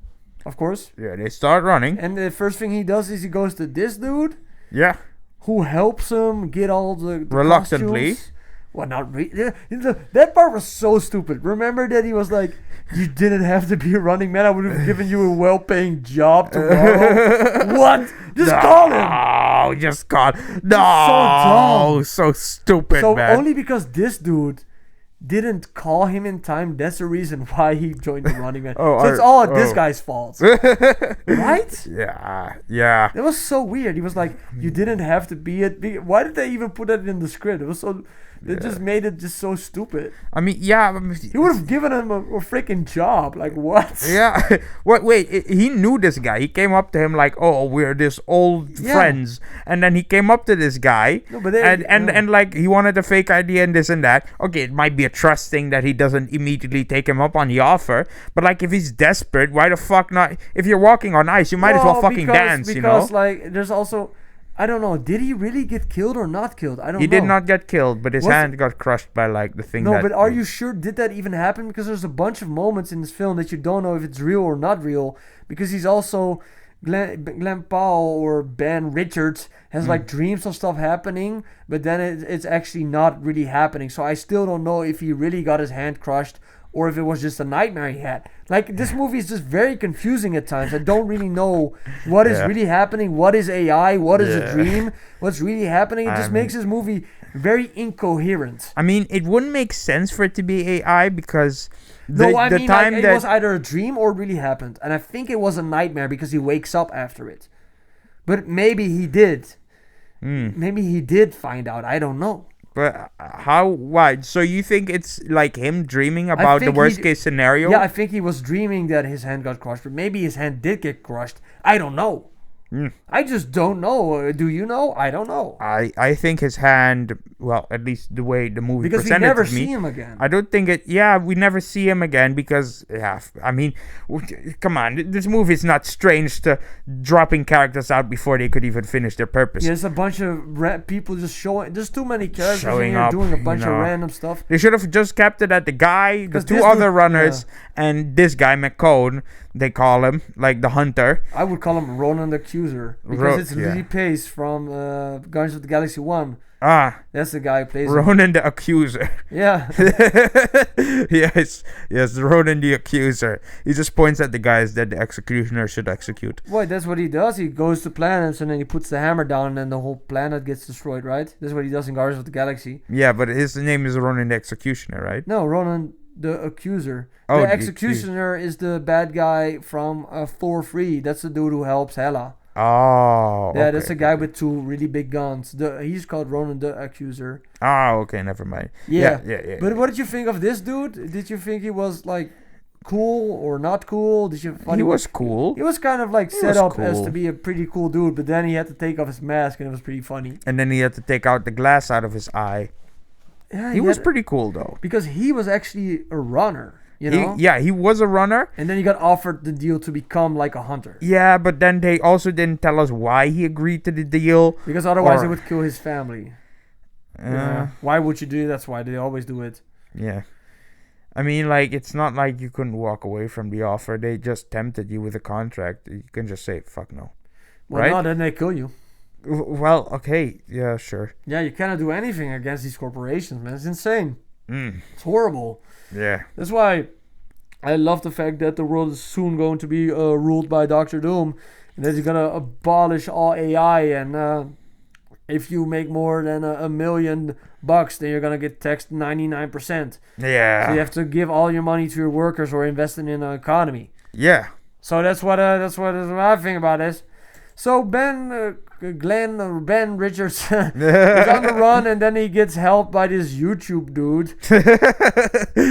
of course. Yeah, they start running. And the first thing he does is he goes to this dude. Yeah. Who helps him get all the reluctantly. Costumes. Well, not really. That part was so stupid. Remember that he was like, you didn't have to be a running man. I would have given you a well-paying job tomorrow. What? Just call him. No, just call. No, so stupid, so man. Only because this dude didn't call him in time. That's the reason why he joined the running man. So it's all this guy's fault, right? Yeah. It was so weird. He was like, you didn't have to be it. Why did they even put that in the script? It was so. It just made it just so stupid. I mean, yeah. He would have given him a freaking job. Like, what? Yeah. Wait, he knew this guy. He came up to him like, oh, we're this old friends. And then he came up to this guy. No, but and like, he wanted a fake ID and this and that. Okay, it might be a trust thing that he doesn't immediately take him up on the offer. But like, if he's desperate, why the fuck not? If you're walking on ice, you might as well fucking dance, you know? Because, like, there's also... I don't know. Did he really get killed or not killed? I don't know. He did not get killed, but his hand got crushed by like the thing. No, but are you sure? Did that even happen? Because there's a bunch of moments in this film that you don't know if it's real or not real. Because he's also Glenn Powell or Ben Richards has like dreams of stuff happening, but then it's actually not really happening. So I still don't know if he really got his hand crushed or if it was just a nightmare he had. Like, this movie is just very confusing at times. I don't really know what is really happening, what is AI, what is a dream, what's really happening. It just makes this movie very incoherent. I mean, it wouldn't make sense for it to be AI because it was either a dream or it really happened. And I think it was a nightmare because he wakes up after it. But maybe he did. Maybe he did find out. I don't know. But why? So you think it's like him dreaming about the worst case scenario? Yeah, I think he was dreaming that his hand got crushed, but maybe his hand did get crushed. I don't know. I just don't know. Do you know? I don't know. I think his hand, well, at least the way the movie presented it to me. Because we never see him again. I don't think it, we never see him again because, I mean, come on, this movie is not strange to dropping characters out before they could even finish their purpose. Yeah, there's a bunch of people just showing, there's too many characters showing in here doing a bunch of random stuff. They should have just kept it at the guy, the two other runners, and this guy, McCone, they call him, like the hunter. I would call him Ronan the Accuser because it's Lee Pace from Guardians of the Galaxy 1. That's the guy who plays Ronan the Accuser. Yeah. yes, Ronan the Accuser. He just points at the guys that the executioner should execute. Boy, that's what he does. He goes to planets and then he puts the hammer down and then the whole planet gets destroyed, right? That's what he does in Guardians of the Galaxy. Yeah, but his name is Ronan the Executioner, right? No, Ronan the Accuser. The Executioner is the bad guy from Thor 3. That's the dude who helps Hela. Oh, yeah, that's a guy with two really big guns. He's called Ronan the Accuser. Oh, okay, never mind. Yeah. But what did you think of this dude? Did you think he was like cool or not cool? He was cool. He was kind of like set up as to be a pretty cool dude, but then he had to take off his mask and it was pretty funny. And then he had to take out the glass out of his eye. Yeah, he was pretty cool though. Because he was actually a runner. You know? He was a runner. And then he got offered the deal to become like a hunter. Yeah, but then they also didn't tell us why he agreed to the deal. Because otherwise it would kill his family. Why would you do it? That's why they always do it. Yeah. I mean, like, it's not like you couldn't walk away from the offer. They just tempted you with a contract. You can just say, fuck no. Well, right? No, then they kill you. Well, okay. Yeah, sure. Yeah, you cannot do anything against these corporations, man. It's insane. It's horrible. Yeah. That's why I love the fact that the world is soon going to be ruled by Dr. Doom. And that he's going to abolish all AI. And if you make more than $1 million, then you're going to get taxed 99%. Yeah. So you have to give all your money to your workers or invest in an economy. Yeah. So that's what I think about this. So Ben Richards is on the run, and then he gets helped by this YouTube dude,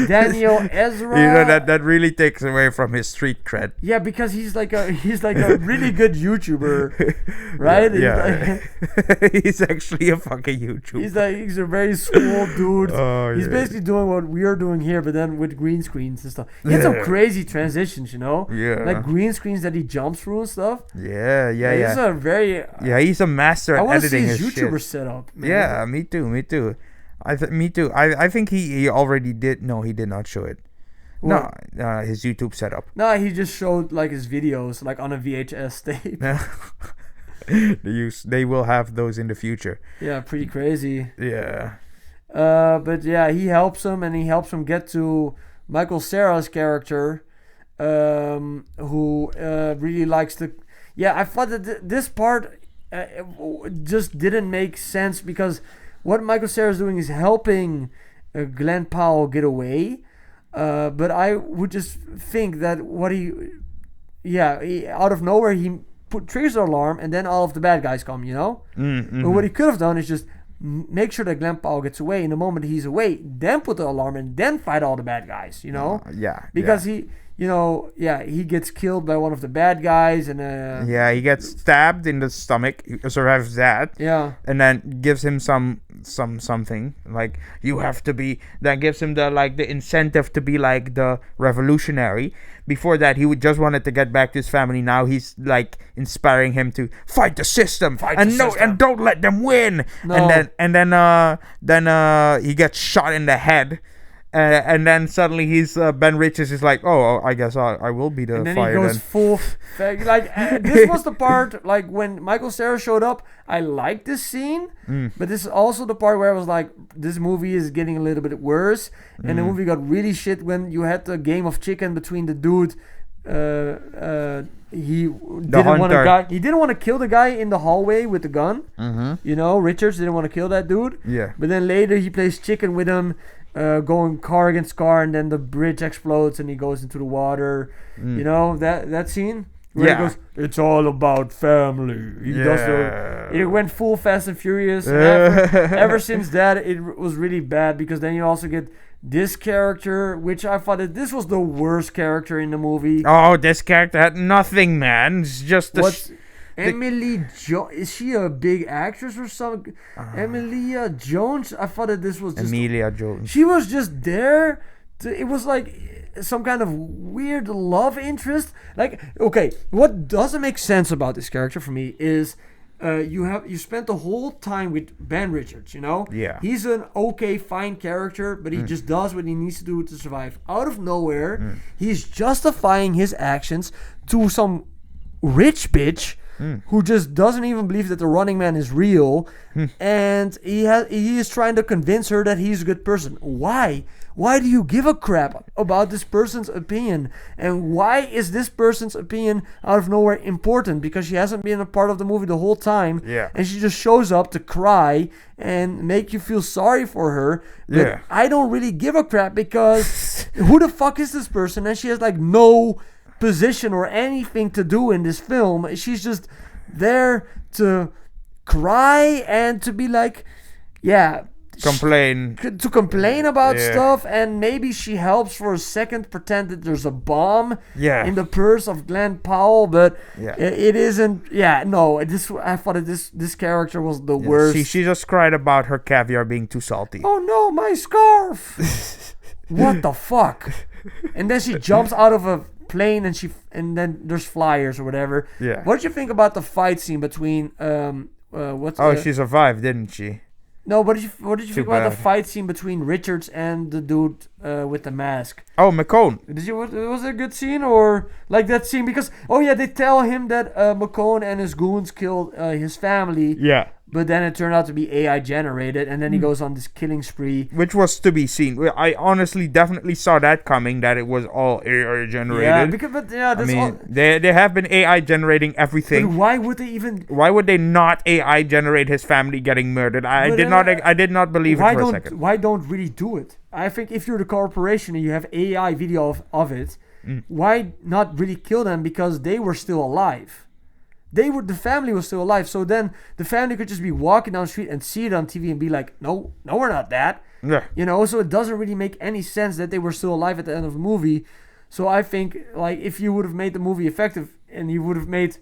Daniel Ezra. You know that really takes away from his street cred. Yeah, because he's like a really good YouTuber, right? Yeah. He's actually a fucking YouTuber. He's a very small dude. He's yeah. basically doing what we're doing here, but then with green screens and stuff. He had some crazy transitions, you know? Yeah. Like green screens that he jumps through and stuff. Yeah. He's a very he's a master at editing his shit. I want to see his YouTuber setup. Man. Yeah, me too. Me too. I think he already did. No, he did not show it. What? No, his YouTube setup. No, he just showed like his videos, like on a VHS tape. They will have those in the future. Yeah, pretty crazy. Yeah. But yeah, he helps him get to Michael Cera's character, who really likes to. Yeah, I thought that this part just didn't make sense because what Michael Cera is doing is helping Glenn Powell get away. But I would just think that he out of nowhere he triggers the alarm and then all of the bad guys come, you know? Mm-hmm. But what he could have done is just make sure that Glenn Powell gets away. In the moment he's away, then put the alarm and then fight all the bad guys, you know? Because he gets killed by one of the bad guys, and he gets stabbed in the stomach. He survives that. Yeah. And then gives him something like, you have to be. That gives him the incentive to be like the revolutionary. Before that, he just wanted to get back to his family. Now he's like inspiring him to fight the system and don't let them win. No. And then he gets shot in the head. And then suddenly he's Ben Richards is like, oh, I guess I will be the and then fire. He goes full this was the part like when Michael Cera showed up. I liked this scene, but this is also the part where I was like, this movie is getting a little bit worse, and the movie got really shit when you had the game of chicken between the dude. He didn't want to kill the guy in the hallway with the gun. You know, Richards didn't want to kill that dude. Yeah. But then later he plays chicken with him. Going car against car, and then the bridge explodes and he goes into the water. You know that scene where he goes, "It's all about family." It went full Fast and Furious. And ever since that, it was really bad, because then you also get this character, which I thought that this was the worst character in the movie. Oh, this character had nothing, man. It's just Emily Jones, is she a big actress or something? Emilia Jones? I thought that this was just... Emilia Jones. She was just there. It was like some kind of weird love interest. Like, okay, what doesn't make sense about this character for me is... you spent the whole time with Ben Richards, you know? Yeah. He's an okay, fine character, but he just does what he needs to do to survive. Out of nowhere, he's justifying his actions to some rich bitch who just doesn't even believe that the Running Man is real, and he is trying to convince her that he's a good person. Why? Why do you give a crap about this person's opinion? And why is this person's opinion out of nowhere important? Because she hasn't been a part of the movie the whole time, and she just shows up to cry and make you feel sorry for her. But I don't really give a crap, because who the fuck is this person? And she has like no position or anything to do in this film. She's just there to cry and to be like, complain about stuff, and maybe she helps for a second, pretend that there's a bomb in the purse of Glenn Powell, but it isn't. I thought that this character was the worst. She just cried about her caviar being too salty. Oh no, my scarf. What the fuck? And then she jumps out of a plane, and then there's flyers or whatever. What did you think about the fight scene between she survived, didn't she? No, what did you think about the fight scene between Richards and the dude with the mask? Oh, McCone. Was it a good scene, or like that scene? Because they tell him that McCone and his goons killed his family. Yeah. But then it turned out to be AI generated, and then he goes on this killing spree. Which was to be seen. I honestly definitely saw that coming, that it was all AI generated. They have been AI generating everything. But why would they even... Why would they not AI generate his family getting murdered? I did not believe it for a second. Why don't really do it? I think if you're the corporation and you have AI video of it, why not really kill them? Because they were still alive. The family was still alive, so then the family could just be walking down the street and see it on TV and be like, no, we're not that. Yeah. You know, so it doesn't really make any sense that they were still alive at the end of the movie. So I think, like, if you would have made the movie effective, and you would have made...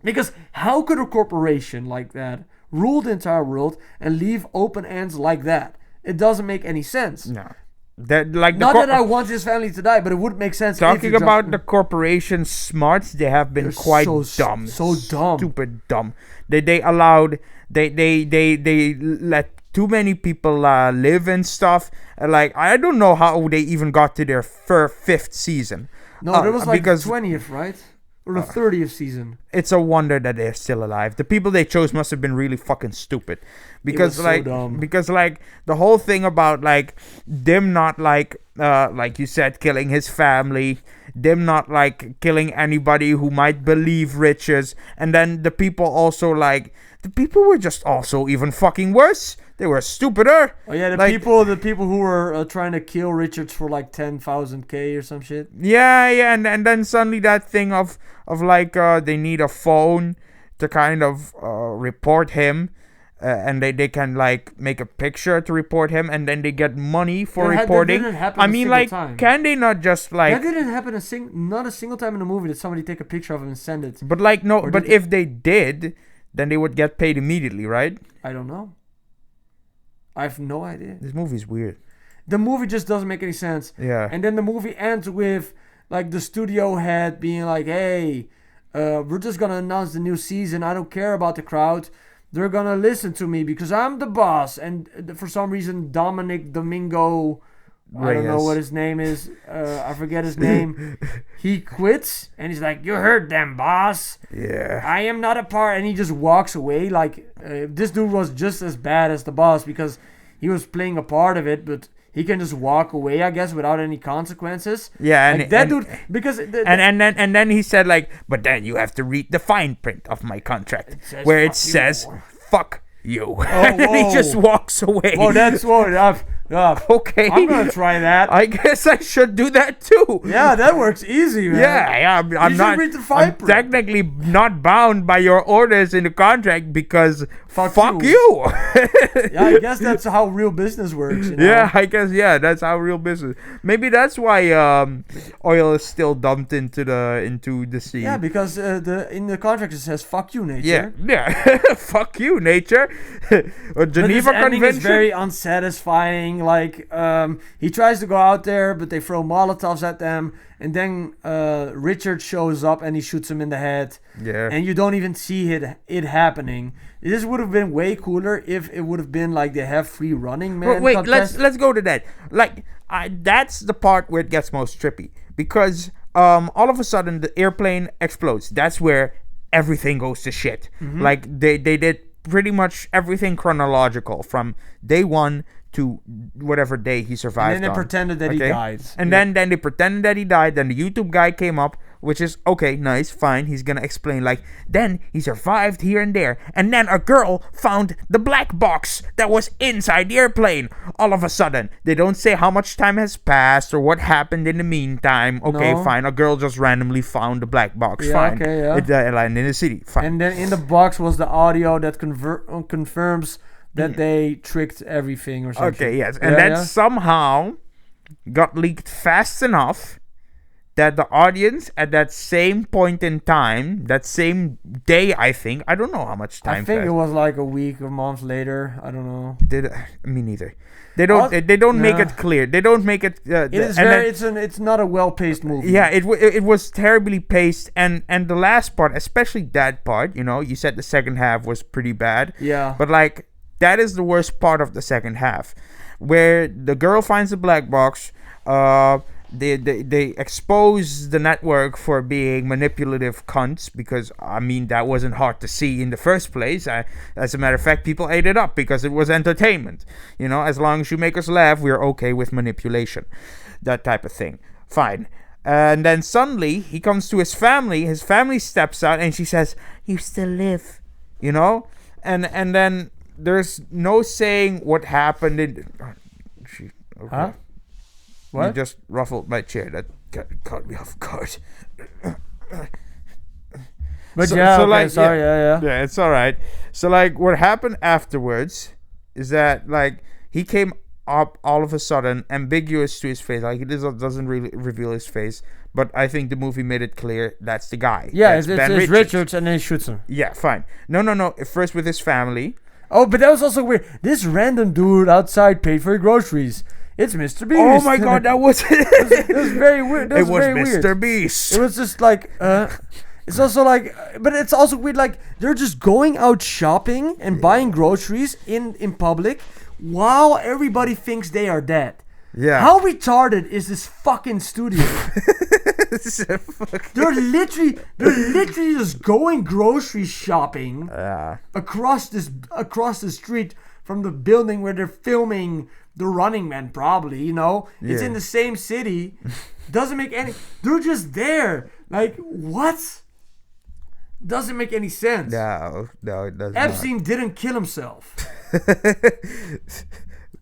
Because how could a corporation like that rule the entire world and leave open ends like that? It doesn't make any sense. No. Not that I want his family to die, but it would make sense. Talking about the corporation's smarts, they have been quite dumb. So dumb. Stupid dumb. They let too many people live and stuff. Like, I don't know how they even got to their fifth season. No, there was like the 20th, right? Or the 30th season. It's a wonder that they're still alive. The people they chose must have been really fucking stupid. Because so dumb. Because the whole thing about them not like you said, killing his family, them not killing anybody who might believe Richards, and then the people also the people were just also even fucking worse. They were stupider. Oh yeah, the people who were trying to kill Richards for 10,000 or some shit. Yeah, and then suddenly that thing of they need a phone to kind of report him. and they can like make a picture to report him, and then they get money for That reporting. didn't happen I a mean, single like, time. can they not just like? That didn't happen not a single time in the movie that somebody take a picture of him and send it. But like no, Or but did if they did, then they would get paid immediately, right? I don't know. I have no idea. This movie's weird. The movie just doesn't make any sense. Yeah. And then the movie ends with like the studio head being like, "Hey, we're just gonna announce the new season. I don't care about the crowd. They're gonna listen to me because I'm the boss." And for some reason, Dominic Domingo, I don't know Reyes. what his name is. I forget his name. He quits and he's like, "You heard them, boss. Yeah. I am not a part." And he just walks away. Like this dude was just as bad as the boss because he was playing a part of it, but he can just walk away, I guess, without any consequences. Yeah, Like that dude, because and then he said like, but then you have to read the fine print of my contract says, where it "Fuck you." says "fuck you," and then he whoa. just walks away. well, that's what Okay. I'm gonna try that. I guess I should do that too. Yeah, that works easy, man. Yeah, I'm should not. read the fine I'm print. technically not bound by your orders in the contract because Fuck fuck you. you. Yeah, I guess that's how real business works. You know? Yeah, I guess that's how real business. Maybe that's why oil is still dumped into the sea. Yeah, because in the contract it says "fuck you, nature." Yeah. Fuck you, nature. Or But Geneva this ending Convention. is very unsatisfying. Like he tries to go out there, but they throw Molotovs at them, and then Richard shows up and he shoots him in the head. Yeah. And you don't even see it happening. This would have been way cooler if it would have been like they have free running man. Wait, contest. let's go to that. Like, that's the part where it gets most trippy because all of a sudden the airplane explodes. That's where everything goes to shit. Mm-hmm. Like they did pretty much everything chronological from day one to whatever day he survived. And then they on. pretended that he died. And then they pretended that he died. Then the YouTube guy came up, which is okay, nice, fine. He's gonna explain like, then he survived here and there, and then a girl found the black box that was inside the airplane. All of a sudden, they don't say how much time has passed or what happened in the meantime. Okay, No. fine. A girl just randomly found the black box. Yeah, fine. okay, yeah. It landed in the city. Fine. And then in the box was the audio that confirms that they tricked everything or something. Okay, yes. And that somehow got leaked fast enough that the audience at that same point in time, that same day, I think, I don't know how much time I think passed. it was like a week or month later. I don't know. Me neither. They don't make Nah. it clear. They don't make it. It is it's not a well-paced movie. Yeah, it was terribly paced, and the last part, especially that part, you said the second half was pretty bad. Yeah. But like that is the worst part of the second half, where the girl finds the black box. They expose the network for being manipulative cunts because I mean that wasn't hard to see in the first place. As a matter of fact, people ate it up because it was entertainment. As long as you make us laugh, we're okay with manipulation, that type of thing. Fine. And then suddenly he comes to his family. His family steps out and she says, "You still live," and then there's no saying what happened in. Okay. Huh? What? You just ruffled my chair. That caught me off guard. But sorry, yeah. Yeah, it's all right. So like, what happened afterwards is that like he came up all of a sudden, ambiguous to his face. Like he doesn't really reveal his face, but I think the movie made it clear that's the guy. Yeah, That's it's Ben Richards and then he shoots him. Yeah, fine. No. First with his family. Oh, but that was also weird. This random dude outside paid for your groceries. It's Mr. Beast. Oh my God, that was It was very weird. It was very Mr. Weird. Beast. It was just like, it's also like, but it's also weird. Like they're just going out shopping and buying groceries in public while everybody thinks they are dead. Yeah. How retarded is this fucking studio? They're literally just going grocery shopping across the street from the building where they're filming The Running Man. Probably, it's in the same city. Doesn't make any. They're just there. Like what? Doesn't make any sense. No, it doesn't. Epstein didn't kill himself.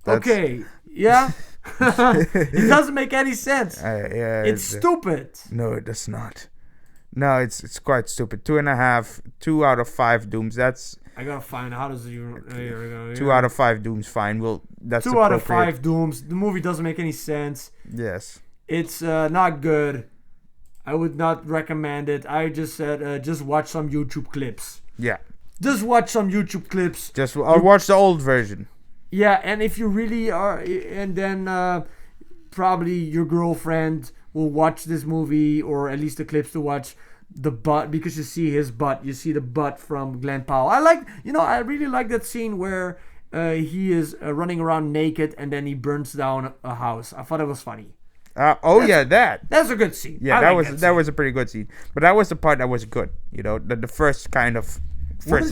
Okay, yeah. It doesn't make any sense. It's stupid. No, it does not. No, it's quite stupid. 2.5, 2 out of 5 dooms. That's I gotta find how does it. 2 out of 5 Dooms fine. Well, that's 2 out of 5 Dooms. The movie doesn't make any sense. Yes. It's not good. I would not recommend it. I just said just watch some YouTube clips. Yeah. Just watch some YouTube clips. I'll watch the old version. Yeah, and if you really are, and then probably your girlfriend will watch this movie, or at least the clips to watch the butt, because you see his butt. You see the butt from Glenn Powell. I really like that scene where he is running around naked and then he burns down a house. I thought it was funny. That's a good scene. Yeah, that was a pretty good scene. But that was the part that was good. The first kind of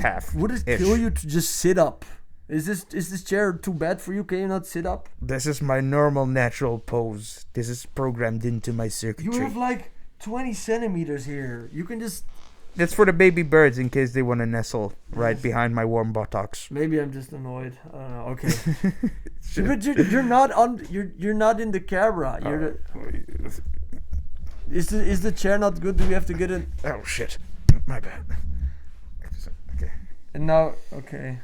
half. Would it kill you to just sit up? Is this chair too bad for you? Can you not sit up? This is my normal natural pose. This is programmed into my circuitry. You have like 20 centimeters here. You can just... That's for the baby birds in case they want to nestle right behind my warm buttocks. Maybe I'm just annoyed. I don't know. Okay. But you're not on. You're not in the camera. Is the chair not good? Do we have to get it? Oh shit! My bad. Okay. And now, okay.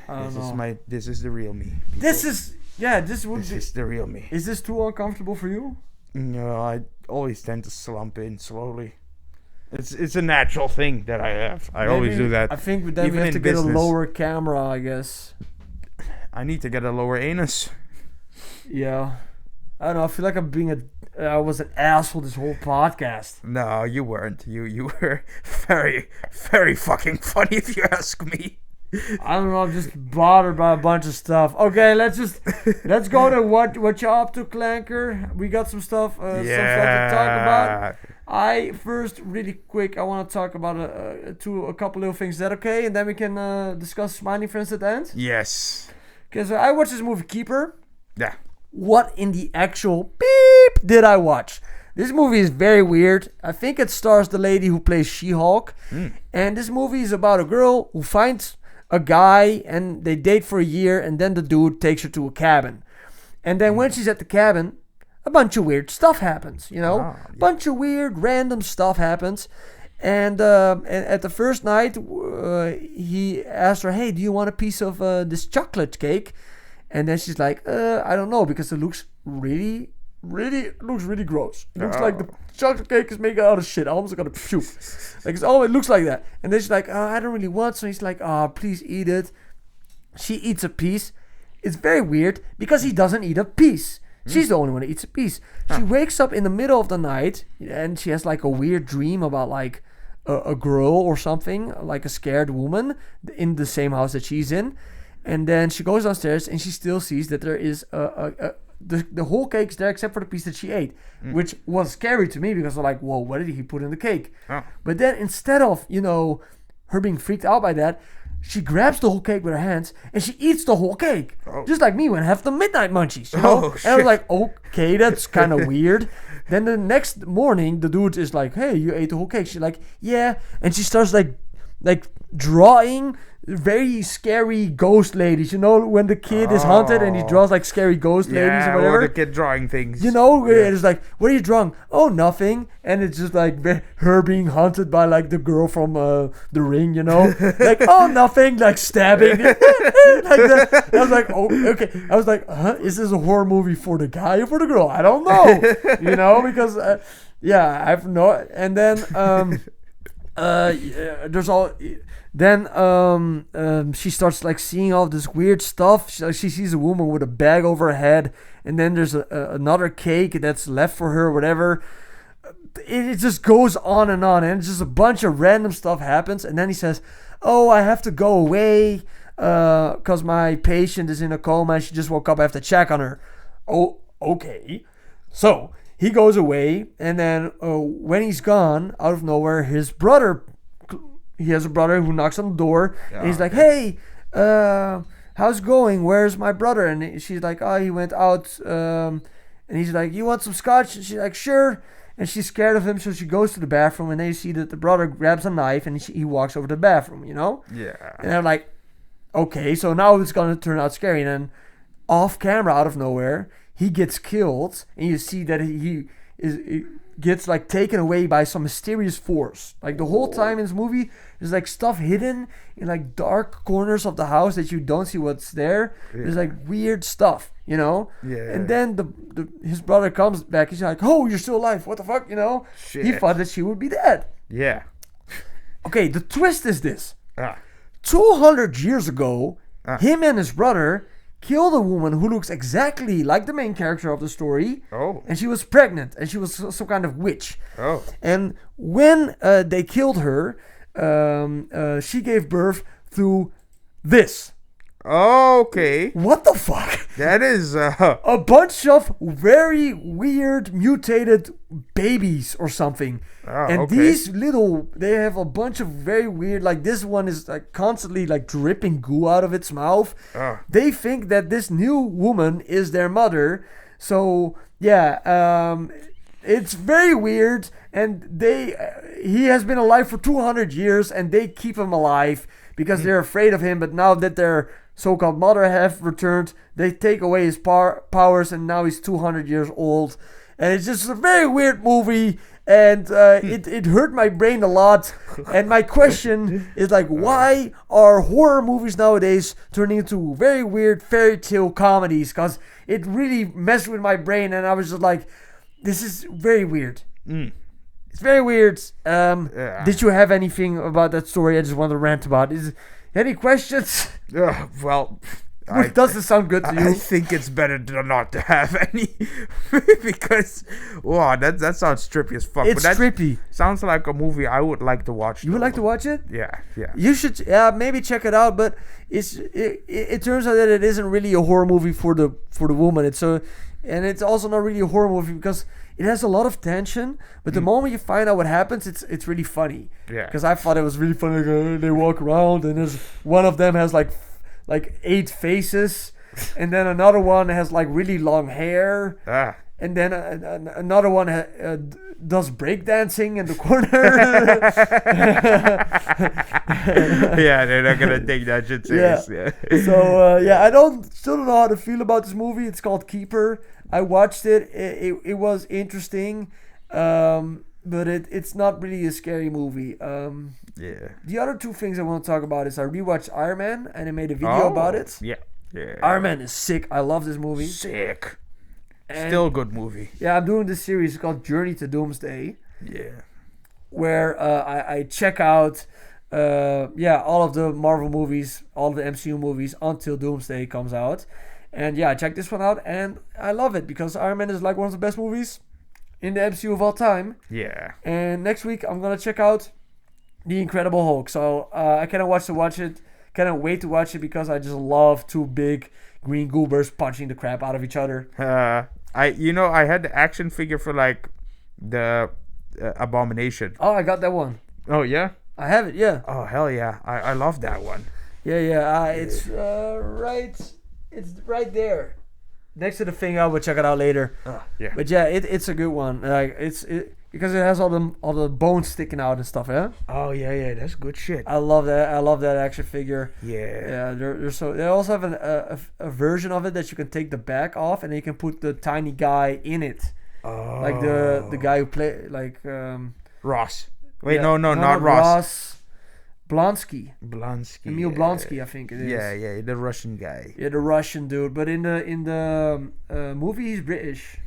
I don't know. This is the real me. People. This is the real me. Is this too uncomfortable for you? No, I always tend to slump in slowly. It's a natural thing that I have. I always do that. I think then we have to get a lower camera, I guess. I need to get a lower anus. Yeah. I don't know. I feel like I was an asshole this whole podcast. No, you weren't. You were very, very fucking funny if you ask me. I don't know. I'm just bothered by a bunch of stuff. Okay, let's go to what you up to, Clanker. We got some stuff to talk about. I first, really quick, I want to talk about a couple little things. Is that okay? And then we can discuss Smiley Friends at the end? Yes. Okay, so I watched this movie, Keeper. Yeah. What in the actual beep did I watch? This movie is very weird. I think it stars the lady who plays She-Hulk. And this movie is about a girl who finds a guy and they date for a year, and then the dude takes her to a cabin. And then when she's at the cabin, a bunch of weird stuff happens, bunch of weird random stuff happens. And at the first night, he asked her, hey, do you want a piece of this chocolate cake? And then she's like, I don't know, because it looks really gross. It looks like the chocolate cake is made out of shit. I almost got to puke. It looks like that. And then she's like, I don't really want. So he's like, please eat it. She eats a piece. It's very weird because he doesn't eat a piece. She's the only one that eats a piece. She wakes up in the middle of the night and she has like a weird dream about like a girl or something, like a scared woman in the same house that she's in. And then she goes downstairs and she still sees that there is the whole cake's there except for the piece that she ate, which was scary to me because I'm like, whoa, what did he put in the cake? But then instead of, her being freaked out by that, she grabs the whole cake with her hands and she eats the whole cake. Just like me when I have the midnight munchies, And I was like, okay, that's kind of weird. Then the next morning, the dude is like, hey, you ate the whole cake. She's like, yeah. And she starts like drawing very scary ghost ladies, when the kid is haunted and he draws like scary ghost ladies or whatever. Or the kid drawing things. It's like, what are you drawing? Oh, nothing. And it's just like her being haunted by like the girl from The Ring, like, oh, nothing, like stabbing. Like that. I was like, oh, okay. I was like, is this a horror movie for the guy or for the girl? I don't know, because I've no. And then there's all. Then she starts like seeing all this weird stuff. She sees a woman with a bag over her head, and then there's another cake that's left for her, whatever. It just goes on, and just a bunch of random stuff happens. And then he says, "Oh, I have to go away because my patient is in a coma. And she just woke up. I have to check on her." Oh, okay. So he goes away, and then when he's gone, out of nowhere, his brother. He has a brother who knocks on the door, and he's like, hey, how's it going? Where's my brother? And she's like, oh, he went out. And he's like, you want some scotch? And she's like, sure. And she's scared of him, so she goes to the bathroom, and then you see that the brother grabs a knife, and he walks over to the bathroom, Yeah. And I'm like, okay, so now it's going to turn out scary. And then off camera, out of nowhere, he gets killed, and you see that gets like taken away by some mysterious force. Like the whole time in this movie, there's like stuff hidden in like dark corners of the house that you don't see what's there. Yeah. There's like weird stuff, you know. Yeah. And then his brother comes back. He's like, "Oh, you're still alive? What the fuck?" You know. Shit. He thought that she would be dead. Yeah. Okay, the twist is this: 200 years ago, him and his brother killed a woman who looks exactly like the main character of the story. Oh. And she was pregnant, and she was some kind of witch. Oh. And when they killed her, she gave birth through this. Okay. What the fuck? That is A bunch of very weird mutated babies or something. And okay. these they have a bunch of very weird, like this one is like constantly like dripping goo out of its mouth. They think that this new woman is their mother. So yeah, it's very weird. And he has been alive for 200 years and they keep him alive because they're afraid of him. But now that their so-called mother have returned, they take away his powers and now he's 200 years old. And it's just a very weird movie. And it hurt my brain a lot. And my question is like, why are horror movies nowadays turning into very weird fairy tale comedies? Because it really messed with my brain. And I was just like, this is very weird. It's very weird. Did you have anything about that story? I just want to rant about. Any questions? Well... Does it sound good to you? I think it's better not to have any because wow, that sounds trippy as fuck. It's trippy. Sounds like a movie I would like to watch. You would like to watch it? Yeah. You should maybe check it out. But it turns out that it isn't really a horror movie for the woman. And it's also not really a horror movie because it has a lot of tension. But the moment you find out what happens, it's really funny. Yeah. Because I thought it was really funny. Like, they walk around and there's one of them has like 8 faces, and then another one has like really long hair, and then another one does breakdancing in the corner. Yeah, they're not gonna take that shit serious. Yeah. So I still don't know how to feel about this movie. It's called Keeper. I watched it. It was interesting, but it's not really a scary movie. The other 2 things I want to talk about is I rewatched Iron Man and I made a video about it. Yeah. Iron Man is sick. I love this movie. Sick. And Still a good movie. Yeah, I'm doing this series called Journey to Doomsday. Yeah. Where I check out all of the Marvel movies, all of the MCU movies until Doomsday comes out. And yeah, I checked this one out and I love it because Iron Man is like one of the best movies in the MCU of all time. Yeah. And next week I'm gonna check out The Incredible Hulk. So I cannot wait to watch it because I just love 2 big green goobers punching the crap out of each other. I had the action figure for like the Abomination. Oh, I got that one. Oh yeah, I have it. Yeah. Oh hell yeah, I love that one. Yeah. It's right there, next to the thing. I will check it out later. Yeah. But yeah, it's a good one. Like because it has all the bones sticking out and stuff. Yeah. Oh yeah, that's good shit. I love that action figure. Yeah. Yeah. They also have a version of it that you can take the back off and then you can put the tiny guy in it. Oh. Like the guy who play like Ross. Wait, no, not Ross. Blonsky. Emil yeah. Blonsky, I think it is. Yeah, the Russian guy. Yeah, the Russian dude. But in the movie, he's British.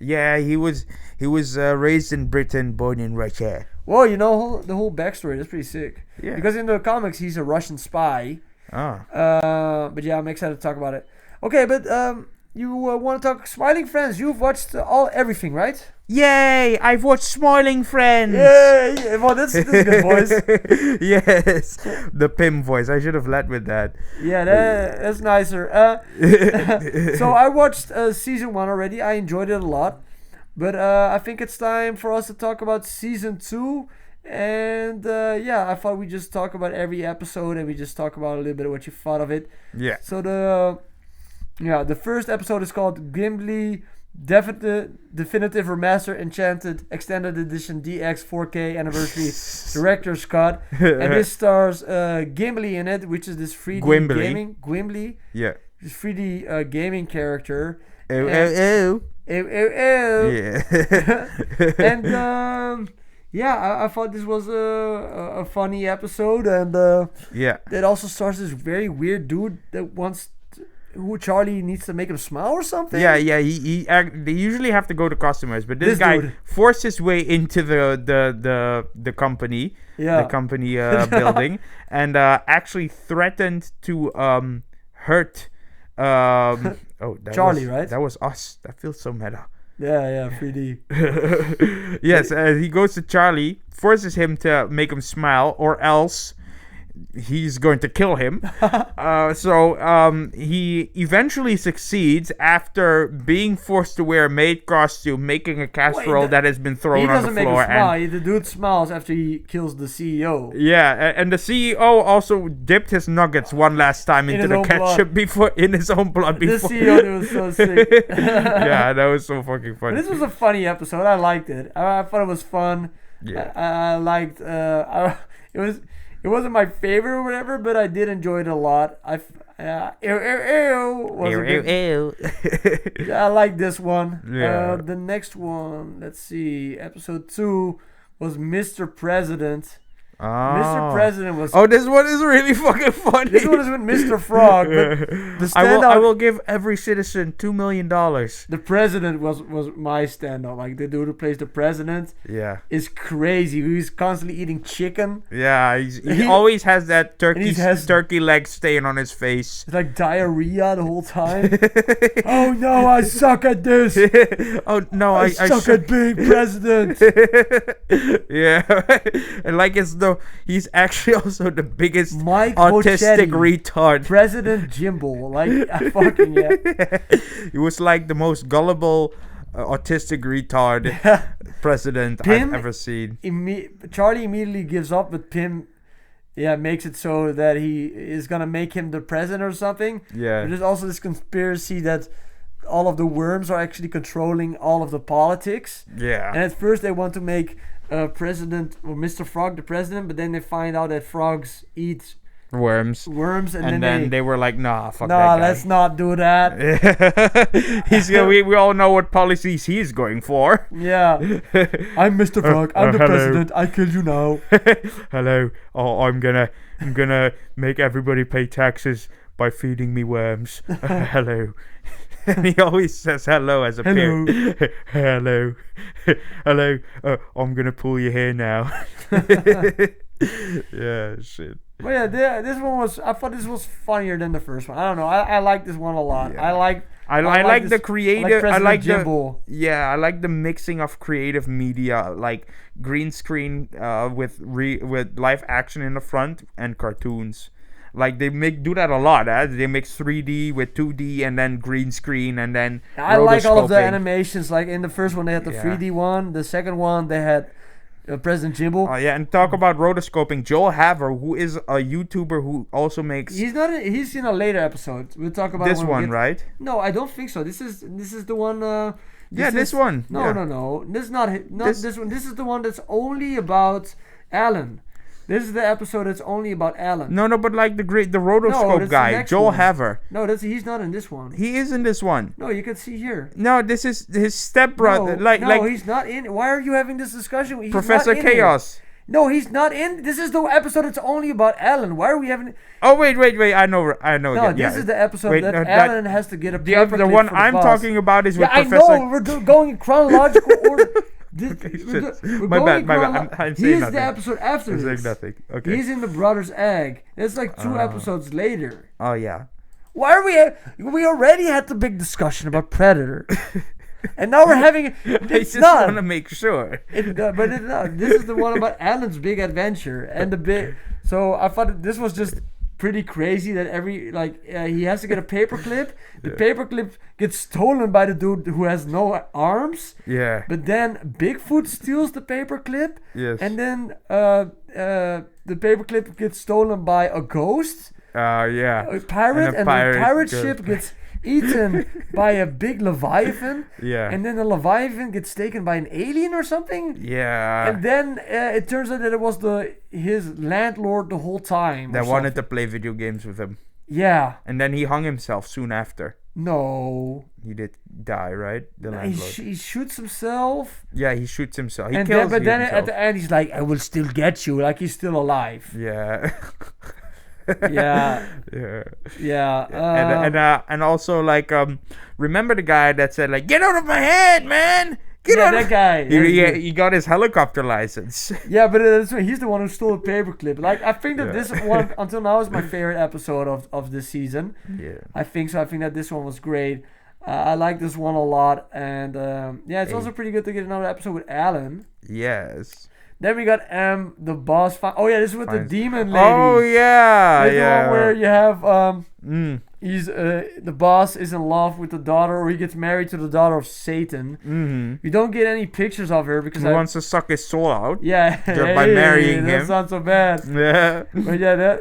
Yeah, he was raised in Britain, born in Russia. Well, the whole backstory. That's pretty sick. Yeah. Because in the comics, he's a Russian spy. But yeah, I'm excited to talk about it. Okay, but you want to talk Smiling Friends? You've watched everything, right? Yay! I've watched Smiling Friends. Yay! Well, that's a good voice. Yes, the Pim voice. I should have led with that. Yeah, that's nicer. So I watched season 1 already. I enjoyed it a lot, but I think it's time for us to talk about season 2. And I thought we just talk about every episode and we just talk about a little bit of what you thought of it. Yeah. So the first episode is called Gimli Definitive Remaster Enchanted Extended Edition DX 4K Anniversary Director's Cut. And this stars Gimli in it, which is this 3D gaming. Gimli. Yeah. This 3D gaming character. Oh. Ew, ew, ew. Yeah. And I thought this was a funny episode, and Yeah. it also starts this very weird dude that who Charlie needs to make him smile or something. Yeah. They usually have to go to customers, but this guy dude forced his way into the company, Yeah. the company building, and actually threatened to hurt. That Charlie, was, right? That was us. That feels so meta. Yeah, 3D. Yes, he goes to Charlie, forces him to make him smile, or else he's going to kill him. He eventually succeeds after being forced to wear a maid costume, making a casserole that has been He thrown on the doesn't make him floor. smile. The dude smiles after he kills the CEO. Yeah, and the CEO also dipped his nuggets one last time into the ketchup in his own blood. This CEO dude was so sick. Yeah, that was so fucking funny. But this was a funny episode. I liked it. I thought it was fun. Yeah. I liked. It wasn't my favorite or whatever, but I did enjoy it a lot. I like this one. Yeah. The next one, let's see, episode 2 was Mr. President. Oh. Mr. President was. Oh, this one is really fucking funny. This one is with Mr. Frog. But the standout, I will give every citizen $2 million. The president was my standout. Like the dude who plays the president. Yeah. Is crazy. He's constantly eating chicken. Yeah, he always has that turkey leg stain on his face. It's like diarrhea the whole time. Oh no, I suck at this. Oh no, I suck at being president. Yeah, and like it's he's actually also the biggest Mike autistic Bochetti, retard. President Jimbo, like fucking yeah. He was like the most gullible autistic retard president I've ever seen. Charlie immediately gives up, but Pim, makes it so that he is gonna make him the president or something. Yeah. But there's also this conspiracy that all of the worms are actually controlling all of the politics. Yeah. And at first they want to make President or Mr. Frog the president, but then they find out that frogs eat worms, and then they were like, nah, fuck that nah, guy. let's not do that. We all know what policies he's going for. Yeah. I'm Mr. Frog. I'm the president. I kill you now. Hello. Oh, I'm gonna make everybody pay taxes by feeding me worms. Hello. And he always says hello as a parent. Hello. Hello. I'm gonna pull your hair now. Yeah, shit. But yeah, this one was. I thought this was funnier than the first one. I don't know. I like this one a lot. Yeah. I like the creative. I like Jimbo. I like the mixing of creative media, like green screen with live action in the front and cartoons. Like they do that a lot. They mix 3D with 2D and then green screen and then. I like all of the animations. Like in the first one, they had the 3D one. The second one, they had President Jimbo. Oh yeah, and talk about rotoscoping. Joel Haver, who is a YouTuber who also makes. He's not. He's in a later episode. We'll talk about this one, right? No, I don't think so. This is the one. This one. No. This is not this one. This is the one that's only about Alan. This is the episode that's only about Alan. No, but like the rotoscope guy, Joel Haver. No, he's not in this one. He is in this one. No, you can see here. No, this is his stepbrother. No, he's not in. Why are you having this discussion? He's Professor Chaos. No, he's not in. This is the episode that's only about Alan. Why are we having? Oh wait! I know. No, this is the episode that Alan has to get a paperclip. The one I'm talking about is with Professor. I know. We're going in chronological order. My bad. I'm saying nothing. The episode after I'm this. saying nothing. Okay. He's in the Brother's Egg. It's like 2 episodes later. Oh yeah. Why are we already had the big discussion about Predator, and now we're having. I just want to make sure. This is the one about Alan's big adventure and the big. So I thought this was just pretty crazy that he has to get a paperclip. The paperclip gets stolen by the dude who has no arms. Yeah. But then Bigfoot steals the paperclip. Yes. And then the paperclip gets stolen by a ghost. Yeah. A pirate, and the pirate ship gets eaten by a big leviathan. Yeah. And then the leviathan gets taken by an alien or something. Yeah. And then it turns out that it was his landlord the whole time. That wanted to play video games with him. Yeah. And then he hung himself soon after. No. He did die, right? The landlord. He shoots himself. Yeah, he shoots himself. He And kills then, but then himself. at the end, he's like, I will still get you. Like, he's still alive. Yeah. Yeah. Yeah. Yeah. And also like remember the guy that said like, get out of my head, man. Get out that of guy. He got his helicopter license. Yeah, but he's the one who stole a paperclip. Like, I think that this one until now is my favorite episode of this season. Yeah. I think so. I think that this one was great. I like this one a lot, and it's also pretty good to get another episode with Alan. Yes. Then we got the boss. This is with the demon lady. Oh yeah, There's yeah. the one where you have he's the boss is in love with the daughter, or he gets married to the daughter of Satan. Mm-hmm. We don't get any pictures of her because He wants to suck his soul out. Yeah, by marrying that him. sounds so bad. Yeah. But yeah,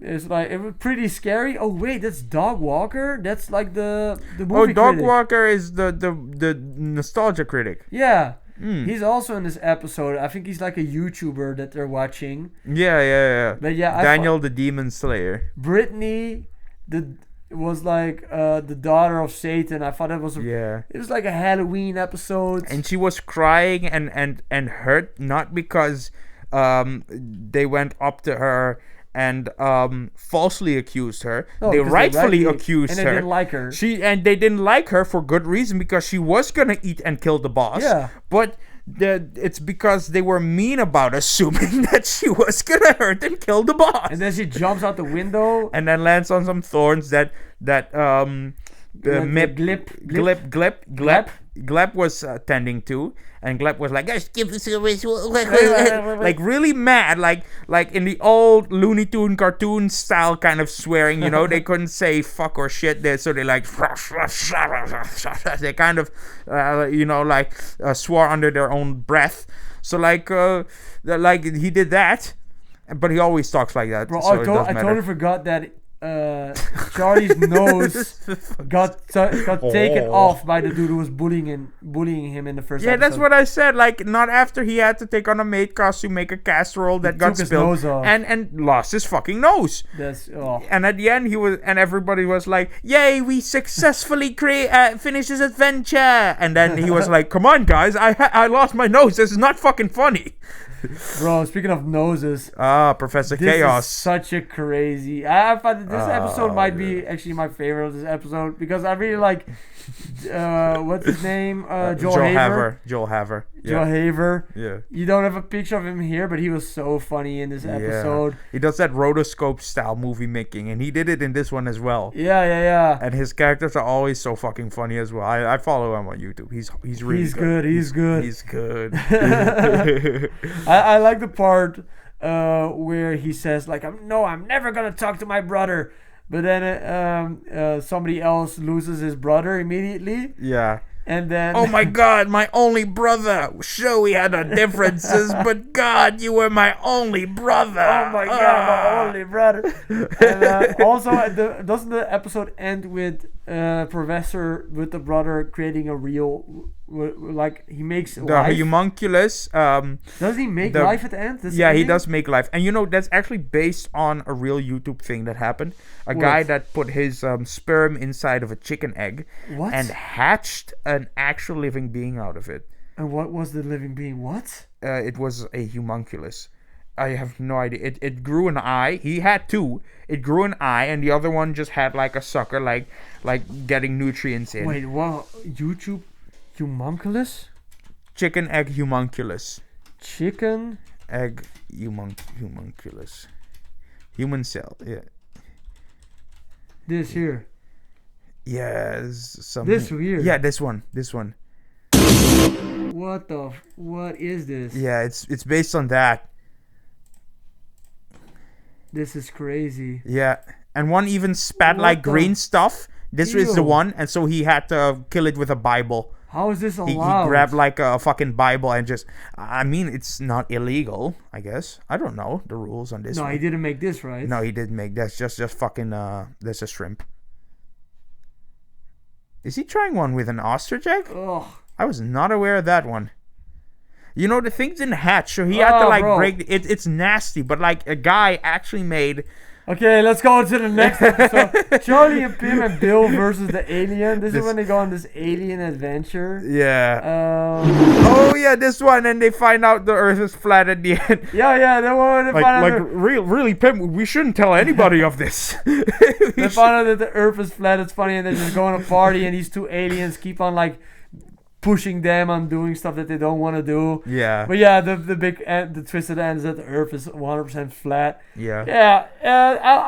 it's like it was pretty scary. Oh wait, that's Dog Walker. That's like the movie. Dog critic. Walker is the nostalgia critic. Yeah. He's also in this episode. I think he's like a YouTuber that they're watching. Yeah. But yeah, Daniel the Demon Slayer. Brittany, was like the daughter of Satan. I thought it was it was like a Halloween episode. And she was crying and hurt, not because they went up to her and falsely accused her. They rightfully accused her. And they didn't like her. They didn't like her for good reason, because she was gonna eat and kill the boss. Yeah. But it's because they were mean about assuming that she was gonna hurt and kill the boss. And then she jumps out the window and then lands on some thorns that Gleb was tending to, and Gleb was like, "Guys, give us a like really mad, like in the old Looney Tune cartoon style kind of swearing. You know, they couldn't say fuck or shit there, so they like they kind of swore under their own breath. So like he did that, but he always talks like that. Bro, so I totally forgot that Charlie's nose got taken off by the dude who was bullying him in the first episode. That's what I said. Like, not after he had to take on a maid costume, make a casserole that got spilled, and lost his fucking nose. And at the end, everybody was like, "Yay, we successfully finished this adventure!" And then he was like, "Come on, guys, I lost my nose. This is not fucking funny." Bro, speaking of noses, Professor Chaos. This is such a crazy. I thought that this episode might be actually my favorite of this episode, because I really like what's his name? Joel Haver. Joel Haver. Yeah. Joel Haver. Yeah. You don't have a picture of him here, but he was so funny in this episode. He does that rotoscope style movie making, and he did it in this one as well. Yeah. And his characters are always so fucking funny as well. I follow him on YouTube. He's really good. He's good. He's good. I like the part where he says like, I'm never gonna talk to my brother, but then somebody else loses his brother immediately. Yeah. And then, oh my God, my only brother. Sure, we had our differences, but God, you were my only brother. Oh my God, my only brother. And also, doesn't the episode end with Professor with the brother creating a real, like he makes life? The homunculus. Does he make life at the end? He does make life. And that's actually based on a real YouTube thing that happened. A guy that put his sperm inside of a chicken egg and hatched an actual living being out of it. And what was the living being? What? It was a homunculus. I have no idea. It grew an eye. He had two. It grew an eye, and the other one just had like a sucker, like getting nutrients in. Wait, what? YouTube homunculus? Chicken egg homunculus. Chicken egg homunculus. Human cell. Yeah. This here. Yes. This here. Yeah, this one. What is this? Yeah, it's based on that. This is crazy. Yeah, and one even spat like green stuff. This is the one, and so he had to kill it with a Bible. How is this allowed? He grabbed like a fucking Bible and just... I mean, it's not illegal, I guess. I don't know the rules on this one. No, he didn't make this, right? No, he didn't make that's just fucking... That's a shrimp. Is he trying one with an ostrich egg? Ugh. I was not aware of that one. The thing didn't hatch, so he had to like break... It's nasty, but like a guy actually made Okay, let's go to the next episode. Charlie and Pim and Bill versus the alien. This is when they go on this alien adventure. Yeah. Oh yeah, this one, and they find out the Earth is flat at the end. Yeah, the one they find out really, Pim, we shouldn't tell anybody of this. They find out that the Earth is flat. It's funny, and they just go on a party, and these two aliens keep on like pushing them on doing stuff that they don't want to do. Yeah. But yeah, the big end, the twist at the end is that the Earth is 100% flat. Yeah. Yeah.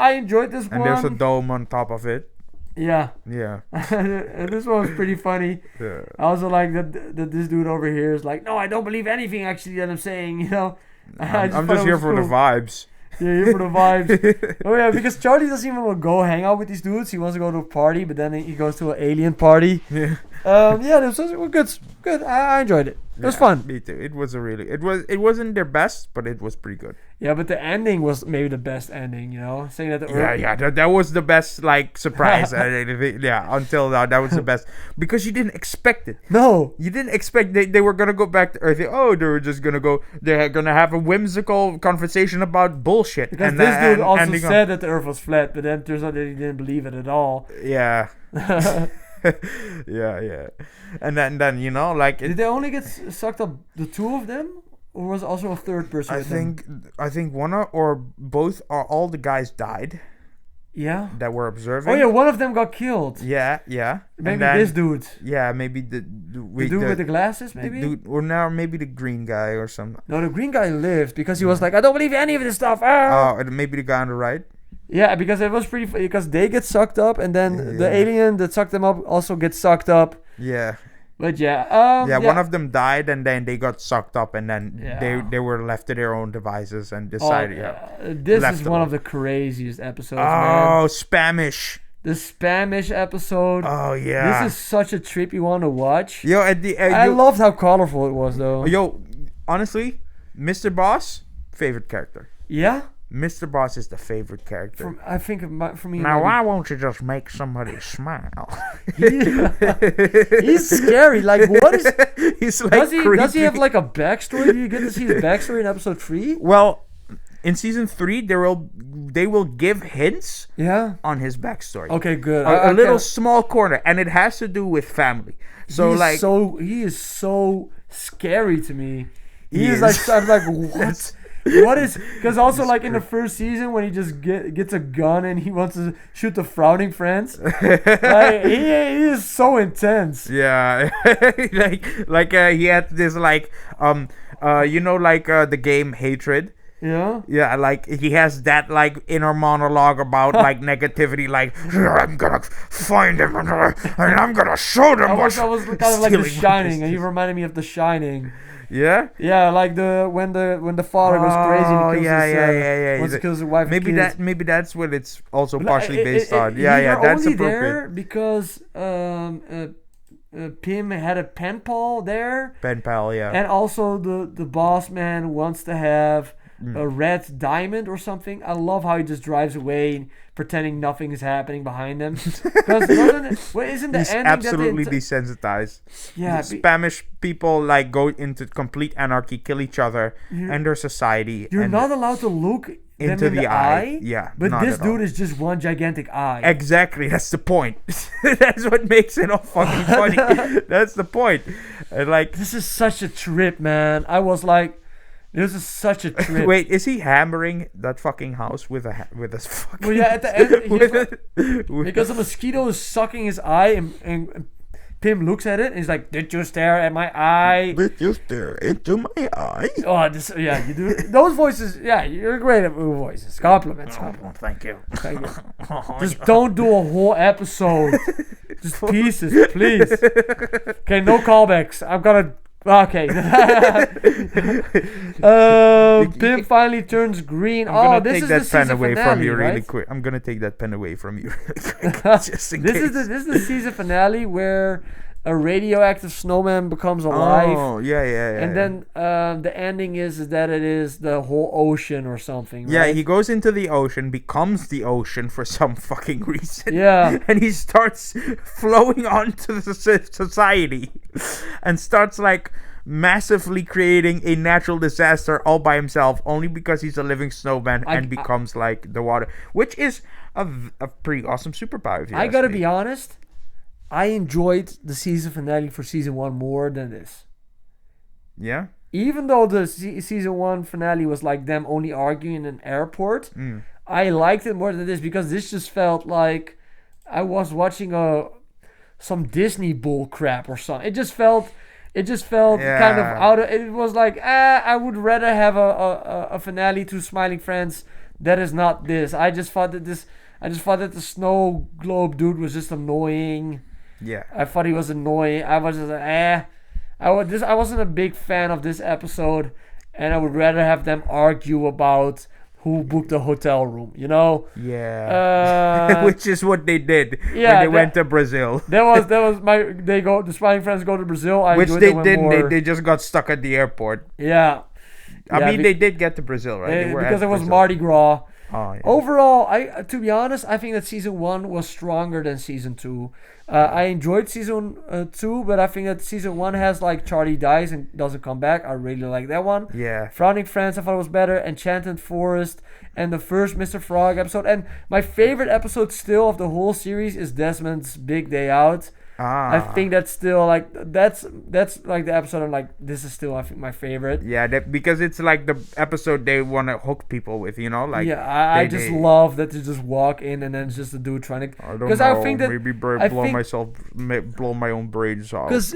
I enjoyed this one. And there's a dome on top of it. Yeah. Yeah. This one was pretty funny. Yeah. I also like that this dude over here is like, no, I don't believe anything actually that I'm saying. You know. I'm just here for the vibes. Yeah, here for the vibes. Oh yeah, because Charlie doesn't even want to go hang out with these dudes. He wants to go to a party, but then he goes to an alien party. Yeah. Yeah, this was good. I enjoyed it. It was fun. Me too. It wasn't their best, but it was pretty good. Yeah, but the ending was maybe the best ending. You know, saying that the Earth. That was the best like surprise. Until now, that was the best because you didn't expect it. No, you didn't expect they were gonna go back to Earth. They were just gonna go. They're gonna have a whimsical conversation about bullshit. Because this dude also said that the Earth was flat, but then it turns out that he didn't believe it at all. Yeah. yeah. And then you know, like did they only get sucked up the two of them, or was also a third person? I think one or both or all the guys died. Yeah. That were observing. Oh yeah, one of them got killed. Yeah. Maybe this dude. Yeah, maybe the dude with the glasses, maybe. Dude, or now maybe the green guy or something. No, the green guy lived because he was like, I don't believe any of this stuff. Ah! Oh, and maybe the guy on the right. Yeah, because it was pretty. Because they get sucked up, and then the alien that sucked them up also gets sucked up. Yeah. But yeah. One of them died, and then they got sucked up, and then they were left to their own devices and decided. This is one of the craziest episodes. Oh, Spanish. The Spanish episode. Oh yeah. This is such a trip you want to watch. Yo, at the I loved how colorful it was, though. Yo, honestly, Mr. Boss, favorite character. Yeah. Mr. Boss is the favorite character. I think for me. Now, why won't you just make somebody smile? He's scary. Like, what is? He's like does he have like a backstory? Do you get to see his backstory in episode 3? Well, in season 3, they will give hints. Yeah. On his backstory. Okay, good. A little small corner, and it has to do with family. So he is so scary to me. He is like I'm like what? What is because also like in the first season when he just gets a gun and he wants to shoot the frowning friends, like, he is so intense. Yeah, like he had this like the game Hatred. Yeah, like he has that like inner monologue about like negativity, like I'm gonna find them and I'm gonna show them. I was kind of like The Shining, and he reminded me of The Shining. Yeah. Yeah, like when the father goes crazy. And yeah. Wants to kill his wife. Maybe that's what it's also partially based on. Yeah, that's only appropriate. there because Pim had a pen pal there. Pen pal, yeah. And also the boss man wants to have a red diamond or something. I love how he just drives away pretending nothing is happening behind him. Because isn't the He's ending absolutely desensitized. Yeah, Spanish people like go into complete anarchy, kill each other and their society. You're not allowed to look into in the eye. Yeah, but this dude is just one gigantic eye. Exactly, that's the point. That's what makes it all fucking funny. That's the point. And like, this is such a trip, man. I was like, this is such a trip. Wait, is he hammering that fucking house with a fucking? Well, yeah, at the end, because the mosquito is sucking his eye, and Pim looks at it and he's like, "Did you stare at my eye? Did you stare into my eye?" Oh, you do those voices. Yeah, you're great at voices. Compliments. Thank you. Just don't do a whole episode. Just pieces, please. Okay, no callbacks. I'm gonna. Okay. Pim finally turns green. This is the season finale, really quick. I'm gonna take that pen away from you really quick. Just in case. This is the season finale where a radioactive snowman becomes alive. Oh, yeah. And then the ending is that it is the whole ocean or something, right? Yeah, he goes into the ocean, becomes the ocean for some fucking reason. Yeah. And he starts flowing onto the society and starts like massively creating a natural disaster all by himself, only because he's a living snowman and becomes like the water, which is a pretty awesome superpower. If you I ask gotta me. be honest. I enjoyed the season finale for season 1 more than this. Yeah. Even though the season 1 finale was like them only arguing in an airport, I liked it more than this because this just felt like I was watching some Disney bull crap or something. It just felt kind of out of. It was like I would rather have a finale to Smiling Friends that is not this. I just thought that the snow globe dude was just annoying. Yeah. I thought he was annoying. I was just like, I wasn't a big fan of this episode, and I would rather have them argue about who booked the hotel room, you know? Yeah. Which is what they did when they went to Brazil. The Smiling Friends go to Brazil. Which they didn't. They just got stuck at the airport. Yeah. I mean, they did get to Brazil, right? Because it was Mardi Gras. Oh, yeah. Overall, to be honest, I think that season 1 was stronger than season 2. I enjoyed season 2, but I think that season 1 has like Charlie dies and doesn't come back. I really like that one. Yeah. Frowning Friends, I thought it was better. Enchanted Forest and the first Mr. Frog episode. And my favorite episode still of the whole series is Desmond's Big Day Out. I think that's still like that's like the episode I'm like, this is still I think my favorite. Yeah, because it's like the episode they want to hook people with, you know, like I just love that they just walk in and then it's just a dude trying to. Because I think that maybe blow my own brains off. Because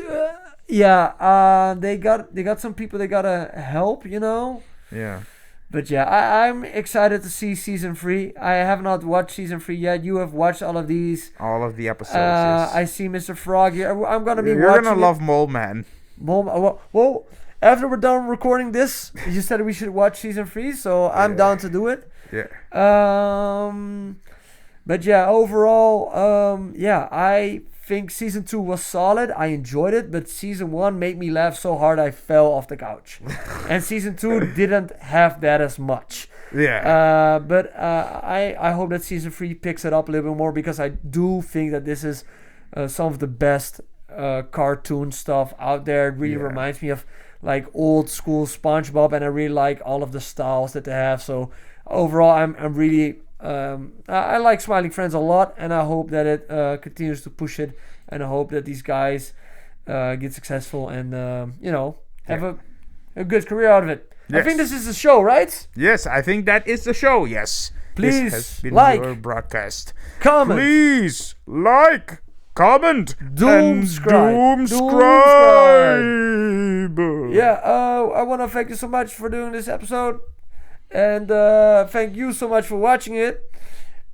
they got some people they gotta help, you know. Yeah. But yeah, I'm excited to see season 3. I have not watched season 3 yet. You have watched all of these. All of the episodes. Yes. I see Mr. Frog here. I'm gonna be watching. You're gonna love Mole Man. Well, after we're done recording this, you said we should watch season 3, so I'm down to do it. Yeah. But yeah, overall, I think season 2 was solid. I enjoyed it, but season 1 made me laugh so hard I fell off the couch. And season 2 didn't have that as much. Yeah. But I hope that season 3 picks it up a little bit more because I do think that this is some of the best cartoon stuff out there. It really reminds me of like old school SpongeBob, and I really like all of the styles that they have. So overall, I'm really I like Smiling Friends a lot, and I hope that it continues to push it, and I hope that these guys get successful and have a good career out of it. Yes. I think this is the show, right? Yes, I think that is the show. Yes. Please this has been your broadcast. Comment. Please like, comment, doomscribe. Yeah, I want to thank you so much for doing this episode. And thank you so much for watching it.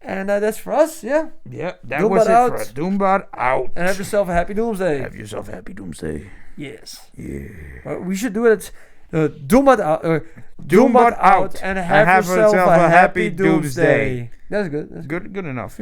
And that's for us, yeah. Yeah, that was it for us. Doombot out. And have yourself a happy Doomsday. Have yourself a happy Doomsday. Yes. Yeah. We should do it. Doombot out. Doombot out. And have yourself a happy Doomsday. That's good. Good enough. Yeah.